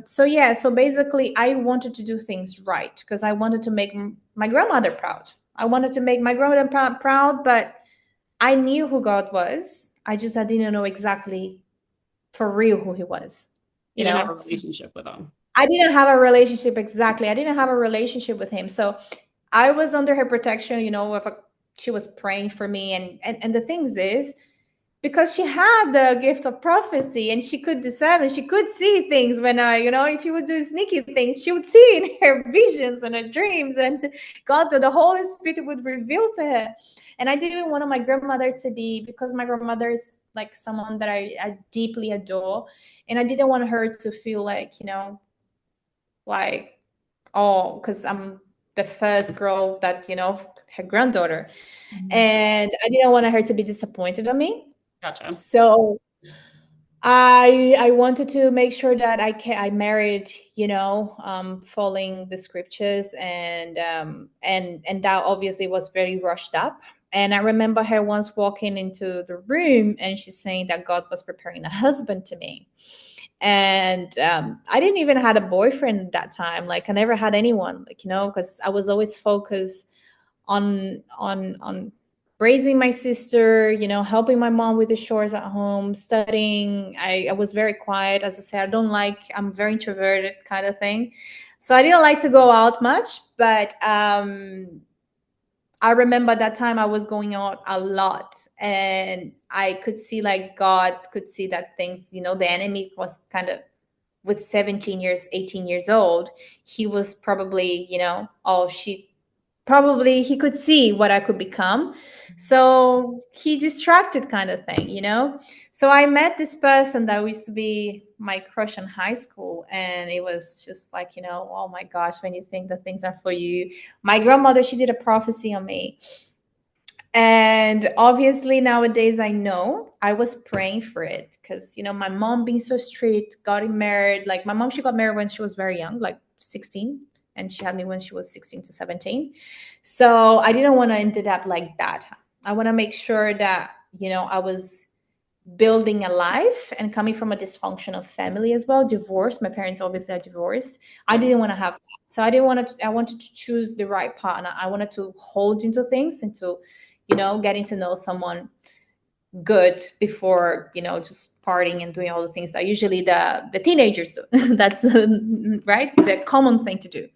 Speaker 3: so yeah, so basically I wanted to do things right because I wanted to make my grandmother proud. I wanted to make my grandmother proud, but I knew who God was. I didn't know exactly for real who he was.
Speaker 2: You
Speaker 3: You
Speaker 2: didn't have a
Speaker 3: know,
Speaker 2: relationship with them.
Speaker 3: I didn't have a relationship exactly. I didn't have a relationship with him. So I was under her protection, she was praying for me. And the things is, because she had the gift of prophecy and she could discern and she could see things when if she would do sneaky things, she would see in her visions and her dreams, and God, the Holy Spirit would reveal to her. And I didn't want my grandmother to be, because my grandmother is like someone that I deeply adore, and I didn't want her to feel like, like, oh, because I'm the first girl that, her granddaughter.
Speaker 2: Mhm.
Speaker 3: And I didn't want her to be disappointed on me.
Speaker 2: Gotcha.
Speaker 3: So I wanted to make sure that I married, following the scriptures, and that obviously was very rushed up. And I remember her once walking into the room and she's saying that God was preparing a husband to me. And I didn't even had a boyfriend at that time. Like I never had anyone, like, because I was always focused on raising my sister, helping my mom with the chores at home, studying. I was very quiet. As I said, I'm very introverted kind of thing. So I didn't like to go out much, but I remember that time I was going out a lot, and I could see like God could see that things, the enemy was kind of, with 17 years, 18 years old, he was probably, oh, he could see what I could become. So he distracted kind of thing. So I met this person that used to be my crush in high school. And it was just like, oh my gosh, when you think that things are for you. My grandmother, she did a prophecy on me. And obviously nowadays I know I was praying for it because, my mom being so strict, getting married. Like my mom, she got married when she was very young, like 16, and she had me when she was 16 to 17. So I didn't want to end it up like that. I want to make sure that, I was building a life and coming from a dysfunctional family as well, divorced. My parents obviously are divorced. I didn't want to have that. So I wanted to choose the right partner. I wanted to hold into things and to, getting to know someone good before, just partying and doing all the things that usually the teenagers do. That's right, the common thing to do.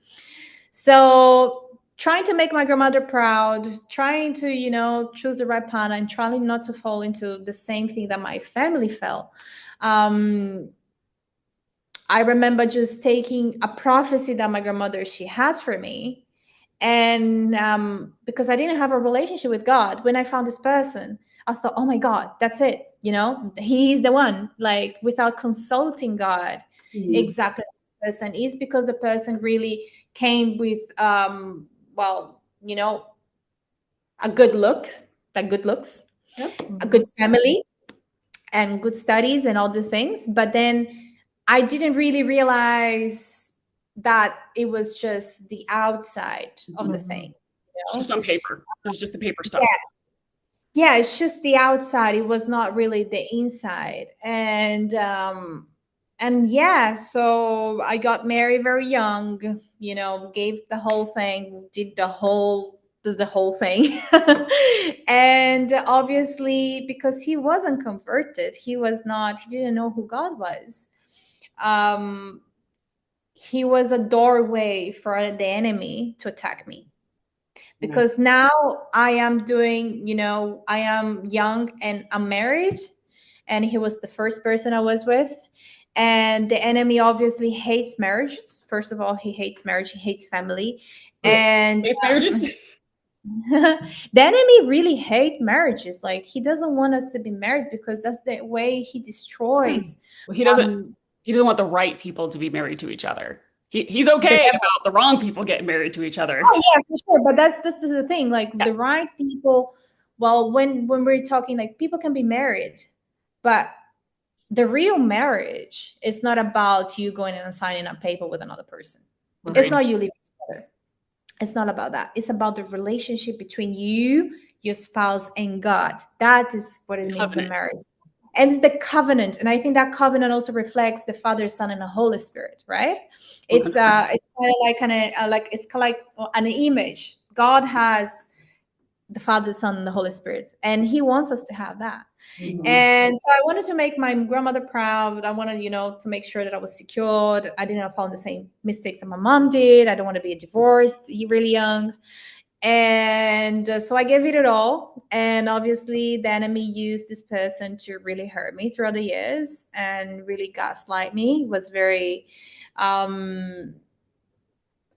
Speaker 3: So trying to make my grandmother proud, trying to, choose the right partner and trying not to fall into the same thing that my family fell. I remember just taking a prophecy that my grandmother, she had for me. And because I didn't have a relationship with God, when I found this person, I thought, oh my God, that's it. He's the one, like without consulting God, exactly. Person is because the person really came with well, a good look, like good looks, a good family, and good studies and all the things. But then I didn't really realize that it was just the outside of the thing.
Speaker 2: It's just on paper. It was just the paper
Speaker 3: Yeah.
Speaker 2: stuff.
Speaker 3: Yeah, it's just the outside. It was not really the inside. And yeah, so I got married very young, gave the whole thing, did the whole thing. And obviously because he wasn't converted, he didn't know who God was. Um he was a doorway for the enemy to attack me, because now I am doing, I am young and I'm married, and he was the first person I was with. And the enemy obviously hates marriage. First of all, he hates marriage, he hates family. And
Speaker 2: Marriages?
Speaker 3: the enemy really hate marriages. Like, he doesn't want us to be married because that's the way he destroys.
Speaker 2: Well, he doesn't.
Speaker 3: um,
Speaker 2: He doesn't want the right people to be married to each other. He's okay
Speaker 3: the
Speaker 2: about the wrong people getting married to each other.
Speaker 3: Oh yeah, for sure. But that's the thing. Like,
Speaker 2: Yeah.
Speaker 3: the right people. Well, when we're talking, like, people can be married, but the real marriage is not about you going and signing a paper with another person. It's
Speaker 2: Agreed.
Speaker 3: not you living together. It's not about that. It's about the relationship between you, your spouse, and God. That is what it means in
Speaker 2: Covenant.
Speaker 3: marriage. And it's the covenant. And I think that covenant also reflects the Father, Son, and the Holy Spirit, right? It's
Speaker 2: 100%.
Speaker 3: it's kind of like it's kind of like an image. God has the Father, Son, and the Holy Spirit, and He wants us to have that. And so I wanted to make my grandmother proud. I wanted, to make sure that I was secured. I didn't fall the same mistakes that my mom did. I don't want to be divorced really young. And so I gave it all. And obviously, the enemy used this person to really hurt me throughout the years and really gaslight me. It was very, as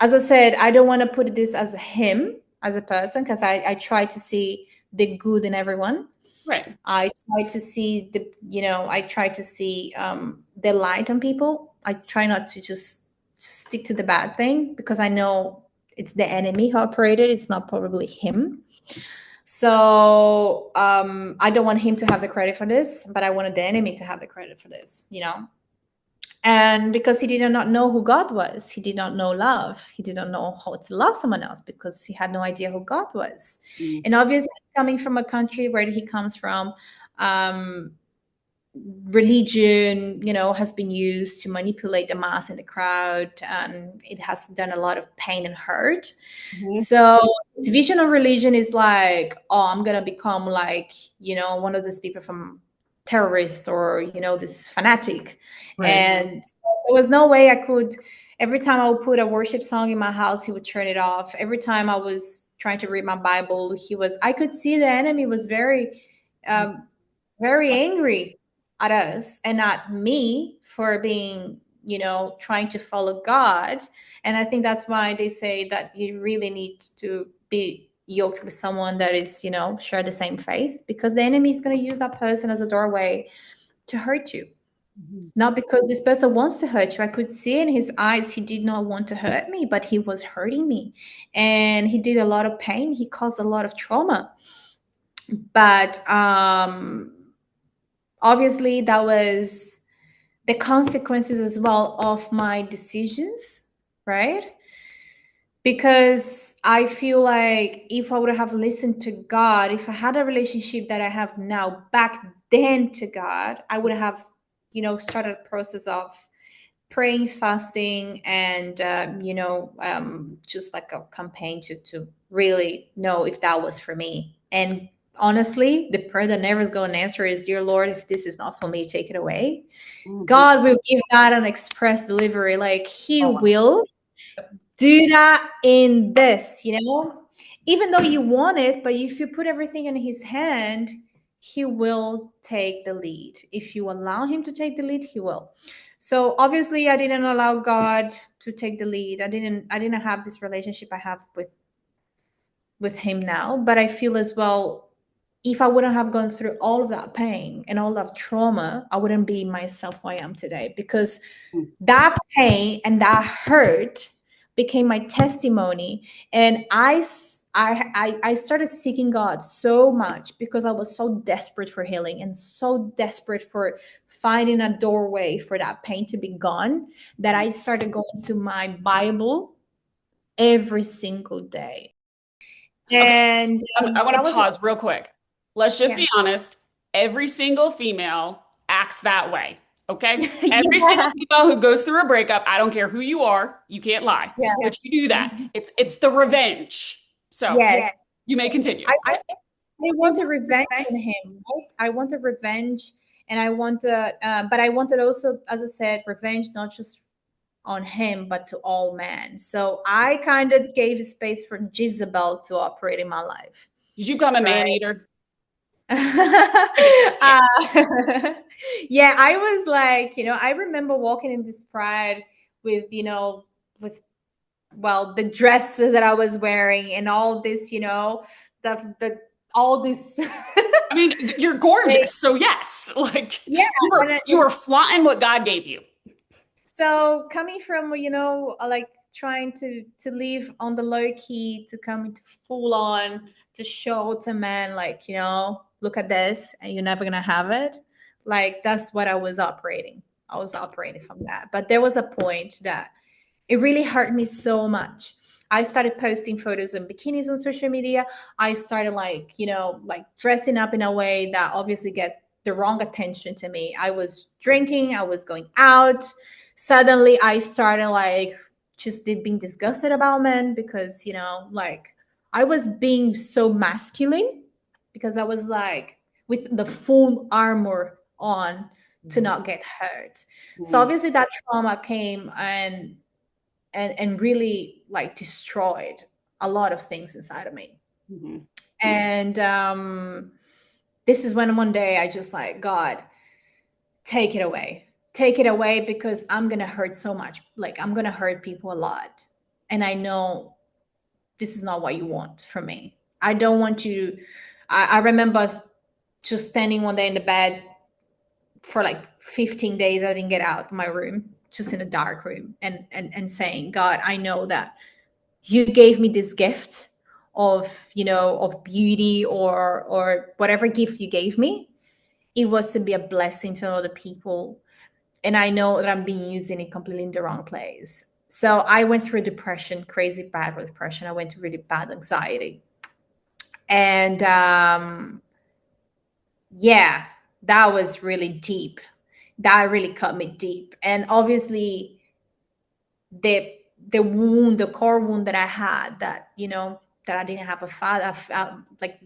Speaker 3: I said, I don't want to put this as him as a person, because I try to see the good in everyone.
Speaker 2: Right.
Speaker 3: I try to see the light on people. I try not to just stick to the bad thing, because I know it's the enemy who operated. It's not probably him. So I don't want him to have the credit for this, but I wanted the enemy to have the credit for this. And because he did not know who God was, he did not know love. He did not know how to love someone else, because he had no idea who God was. And obviously, coming from a country where he comes from, religion, has been used to manipulate the mass and the crowd, and it has done a lot of pain and hurt. So his vision of religion is like, oh, I'm gonna become like, one of these people from terrorist, or this fanatic.
Speaker 2: Right.
Speaker 3: And there was no way I could. Every time I would put a worship song in my house, he would turn it off. Every time I was trying to read my Bible, I could see the enemy was very very angry at us and at me for being, trying to follow God. And I think that's why they say that you really need to be yoked with someone that is, share the same faith, because the enemy is going to use that person as a doorway to hurt you. Not because this person wants to hurt you. I could see in his eyes he did not want to hurt me, but he was hurting me. And he did a lot of pain. He caused a lot of trauma. But obviously, that was the consequences as well of my decisions, right? because I feel like if I would have listened to God, if I had a relationship that I have now back then to God, I would have, started a process of praying, fasting, and just like a campaign to really know if that was for me. And honestly, the prayer that never is going to answer is, "Dear Lord, if this is not for me, take it away."
Speaker 2: Mhm.
Speaker 3: God will give that an express delivery. Like He
Speaker 2: Oh, wow.
Speaker 3: will do that in this, even though you want it, but if you put everything in His hand, He will take the lead. If you allow Him to take the lead, He will. So obviously I didn't allow God to take the lead. I didn't have this relationship I have with Him now, but I feel as well, if I wouldn't have gone through all of that pain and all that trauma, I wouldn't be myself who I am today, because
Speaker 2: Mm.
Speaker 3: that pain and that hurt became my testimony. And I started seeking God so much because I was so desperate for healing and so desperate for finding a doorway for that pain to be gone, that I started going to my Bible every single day.
Speaker 2: Okay,
Speaker 3: And
Speaker 2: I want
Speaker 3: that
Speaker 2: to
Speaker 3: was,
Speaker 2: pause real quick. Let's just
Speaker 3: yeah.
Speaker 2: be honest. Every single female acts that way. Okay? Every single
Speaker 3: Yeah.
Speaker 2: female who goes through a breakup, I don't care who you are, you can't lie,
Speaker 3: Yeah.
Speaker 2: but you do that. It's the revenge. So
Speaker 3: Yes.
Speaker 2: you may continue.
Speaker 3: I wanted revenge on him, right? I wanted revenge, and but I wanted also, as I said, revenge not just on him, but to all men. So I kind of gave space for Jezebel to operate in my life,
Speaker 2: Did you become a man
Speaker 3: right?
Speaker 2: eater?
Speaker 3: uh, yeah, I was like, I remember walking in this pride with, with the dresses that I was wearing and all this, the all this.
Speaker 2: I mean, you're gorgeous. So yes, like
Speaker 3: Yeah, and
Speaker 2: you were flaunting what God gave you.
Speaker 3: so coming from, like trying to live on the low key to come into full on to show to men, like, look at this and you're never gonna have it. Like that's what I was operating. I was operating from that. But there was a point that it really hurt me so much. I started posting photos in bikinis on social media. I started like dressing up in a way that obviously get the wrong attention to me. I was drinking, I was going out. Suddenly I started like just being disgusted about men because, like I was being so masculine because I was like with the full armor on to not get hurt. So
Speaker 2: Mhm.
Speaker 3: obviously that trauma came and really like destroyed a lot of things inside of me.
Speaker 2: Mhm.
Speaker 3: And this is when one day I just like, God, take it away. Take it away because I'm going to hurt so much. Like I'm going to hurt people a lot. And I know this is not what you want from me. I don't want you. I remember just standing one day in the bed for like 15 days. I didn't get out of my room, just in a dark room, and saying, God, I know that you gave me this gift of of beauty or whatever gift you gave me. It was to be a blessing to other people, and I know that I'm being used in it completely in the wrong place. So I went through depression, crazy bad depression. I went through really bad anxiety, and yeah, that was really deep. That really cut me deep. And obviously the the core wound that I had, that that I didn't have a father, like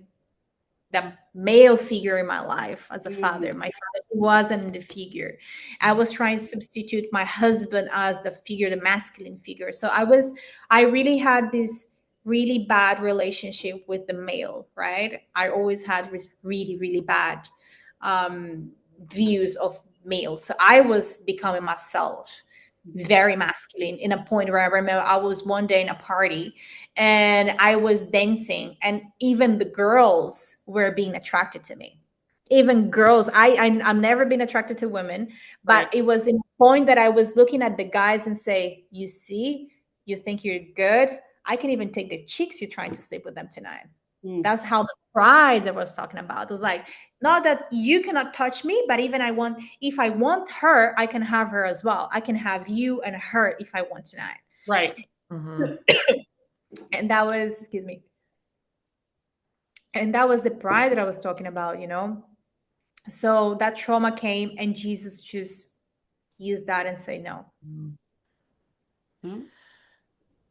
Speaker 3: the male figure in my life as a father.
Speaker 2: Mhm.
Speaker 3: My father wasn't the figure. I was trying to substitute my husband as the figure, the masculine figure. So I really had this really bad relationship with the male, right? I always had really, really bad views of males. So I was becoming myself very masculine, in a point where I remember I was one day in a party and I was dancing, and even the girls were being attracted to me. Even girls, I've never been attracted to women, but
Speaker 2: Right.
Speaker 3: it was in a point that I was looking at the guys and say, "You see, you think you're good? I can even take the chicks you're trying to sleep with them tonight."
Speaker 2: Mm.
Speaker 3: That's how the pride that I was talking about. It was like, not that you cannot touch me, but even if I want her, I can have her as well. I can have you and her if I want tonight.
Speaker 2: Right.
Speaker 1: Mhm.
Speaker 3: And that was, excuse me, and that was the pride that I was talking about, So that trauma came, and Jesus just used that and say no.
Speaker 2: Hmm.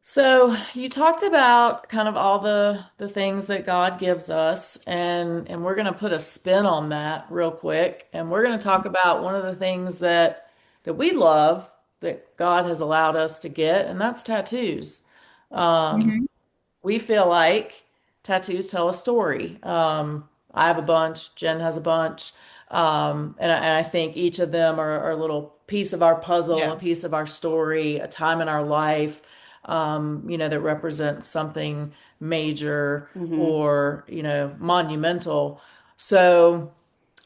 Speaker 1: So you talked about kind of all the things that God gives us, and we're going to put a spin on that real quick, and we're going to talk about one of the things that we love that God has allowed us to get, and that's tattoos. Um,
Speaker 3: Mm-hmm.
Speaker 1: we feel like tattoos tell a story. I have a bunch, Jen has a bunch. And I think each of them are a little piece of our puzzle, a
Speaker 2: Yeah.
Speaker 1: piece of our story, a time in our life, that represents something major
Speaker 2: Hmm.
Speaker 1: or, monumental. So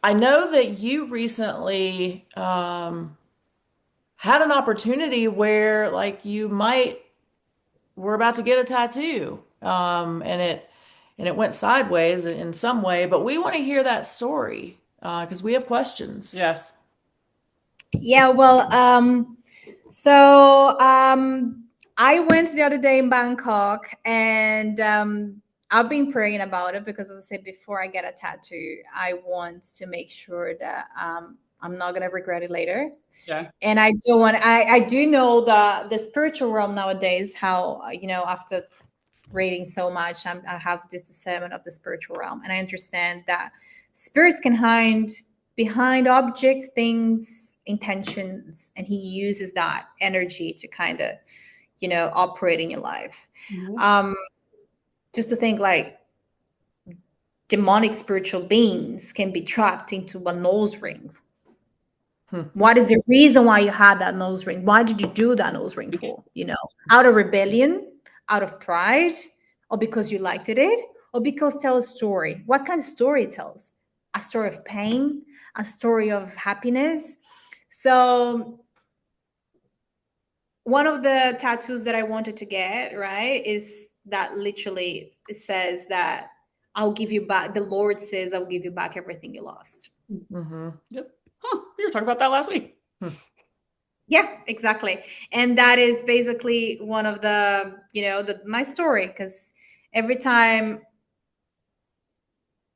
Speaker 1: I know that you recently had an opportunity where like you might we're about to get a tattoo. And it went sideways in some way, but we want to hear that story because we have questions.
Speaker 2: Yes.
Speaker 3: Yeah, well, so I went the other day in Bangkok, and I've been praying about it because, as I said before, I get a tattoo, I want to make sure that I'm not gonna regret it later.
Speaker 2: Yeah.
Speaker 3: And I don't want. I do know the spiritual realm nowadays. How after reading so much, I have this discernment of the spiritual realm, and I understand that spirits can hide behind objects, things, intentions, and he uses that energy to kind of, operate in your life.
Speaker 2: Hmm.
Speaker 3: Um, just to think like demonic spiritual beings can be trapped into a nose ring.
Speaker 1: Hmm.
Speaker 3: What is the reason why you had that nose ring? Why did you do that nose ring for? Out of rebellion, out of pride, or because you liked it, or because tell a story. What kind of story it tells? A story of pain, a story of happiness. So one of the tattoos that I wanted to get, right, is that literally it says that I'll give you back. The Lord says, I'll give you back everything you lost.
Speaker 1: Hmm.
Speaker 2: Yep. Huh. We were talking about that last week.
Speaker 3: Yeah, exactly. And that is basically one of the, my story. Because every time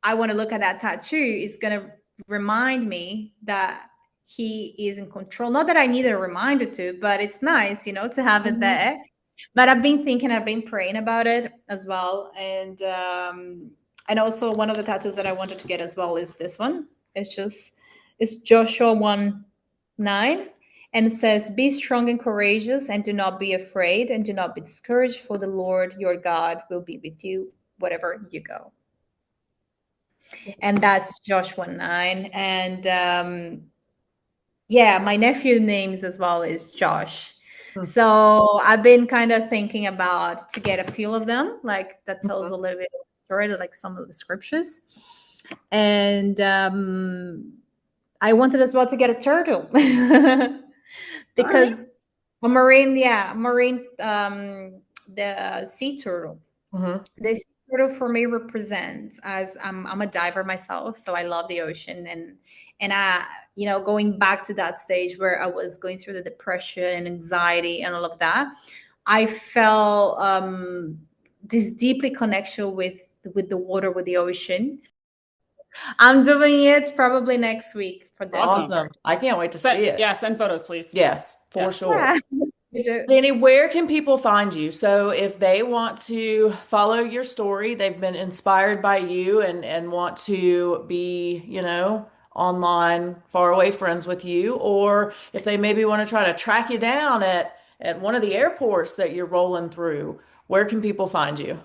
Speaker 3: I want to look at that tattoo, it's going to remind me that he is in control. Not that I need a reminder to, but it's nice, to have it
Speaker 2: Hmm.
Speaker 3: there. But I've been thinking, I've been praying about it as well. And also one of the tattoos that I wanted to get as well is this one. It's Joshua 1:9. And it says, be strong and courageous, and do not be afraid, and do not be discouraged, for the Lord your God will be with you wherever you go. And that's Joshua 9. And yeah, my nephew names as well is Josh. So I've been kind of thinking about to get a feel of them, like that tells a little bit of the story, like some of the scriptures. And I wanted as well to get a turtle
Speaker 2: All right.
Speaker 3: because a marine, yeah, marine, the sea turtle.
Speaker 1: Hmm.
Speaker 3: This sort of for me represents as I'm a diver myself, so I love the ocean, and I, going back to that stage where I was going through the depression and anxiety and all of that, I felt this deeply connection with the water, with the ocean. I'm doing it probably next week for this
Speaker 2: Awesome.
Speaker 1: Awesome. I can't wait to
Speaker 2: Send,
Speaker 1: see it.
Speaker 2: yeah, send photos, please.
Speaker 1: Yes, for
Speaker 2: Yes.
Speaker 1: sure.
Speaker 3: yeah. You do.
Speaker 1: Danny, where can people find you? So if they want to follow your story, they've been inspired by you and want to be, online faraway friends with you, or if they maybe want to try to track you down at one of the airports that you're rolling through, where can people find you?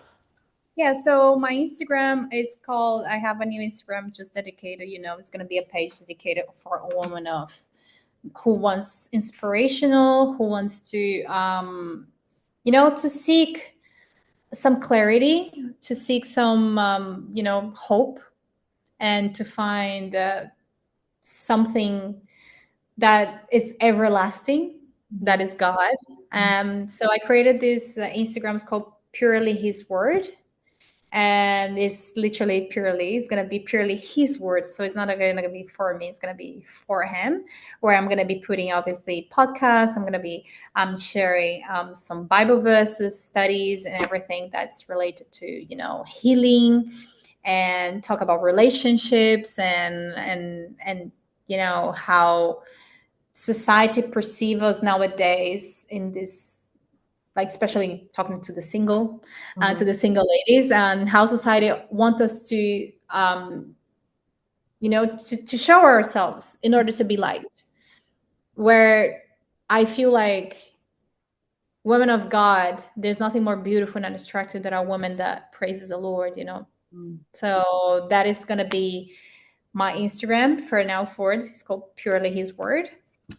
Speaker 3: Yeah, so my Instagram is called, I have a new Instagram just dedicated, it's going to be a page dedicated for a woman of who wants inspirational, who wants to, to seek some clarity, to seek some, hope, and to find something that is everlasting, that is God. So I created this Instagrams called Purely His Word, And it's literally purely, it's going to be purely his words. So it's not going to be for me, it's going to be for him, where I'm going to be putting obviously podcasts. I'm going to be sharing some Bible verses, studies, and everything that's related to, healing, and talk about relationships, and how society perceives us nowadays in this, like, especially talking to the single ladies, and how society wants us to to show ourselves in order to be liked, where I feel like women of God, there's nothing more beautiful and attractive than a woman that praises the Lord. So that is going to be my Instagram for now forward. It's called Purely His Word.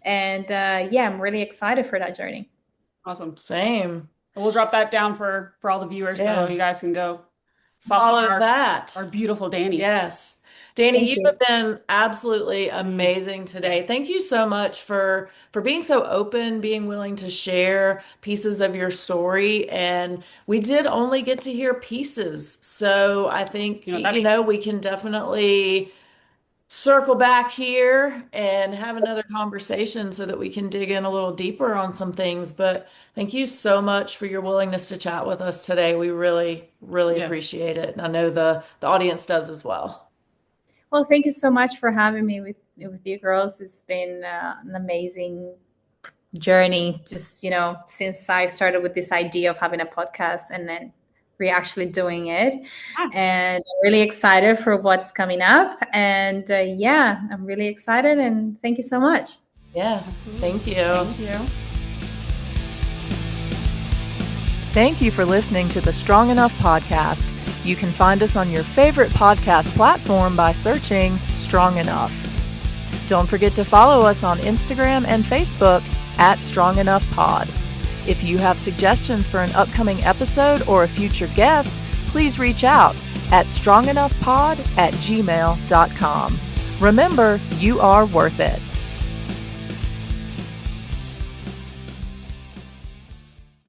Speaker 3: And I'm really excited for that journey.
Speaker 2: Awesome.
Speaker 1: Same.
Speaker 2: We'll drop that down for all the viewers, so you guys can go
Speaker 1: follow
Speaker 2: our beautiful Dany.
Speaker 1: Yes. Dany, you
Speaker 3: you.
Speaker 1: have been absolutely amazing today. Thank you so much for being so open, being willing to share pieces of your story. And we did only get to hear pieces. So I think, we can definitely circle back here and have another conversation so that we can dig in a little deeper on some things. But thank you so much for your willingness to chat with us today. We really, really appreciate it. And I know the audience does as well.
Speaker 3: Well, thank you so much for having me with you girls. It's been an amazing journey, just, since I started with this idea of having a podcast, and then we're actually doing it. And I'm really excited for what's coming up. And I'm really excited. And thank you so much.
Speaker 1: Yeah, absolutely. Thank you.
Speaker 2: Thank you.
Speaker 1: Thank you for listening to the Strong Enough podcast. You can find us on your favorite podcast platform by searching Strong Enough. Don't forget to follow us on Instagram and Facebook at Strong Enough Pod. If you have suggestions for an upcoming episode or a future guest, please reach out at strongenoughpod@gmail.com. Remember, you are worth it.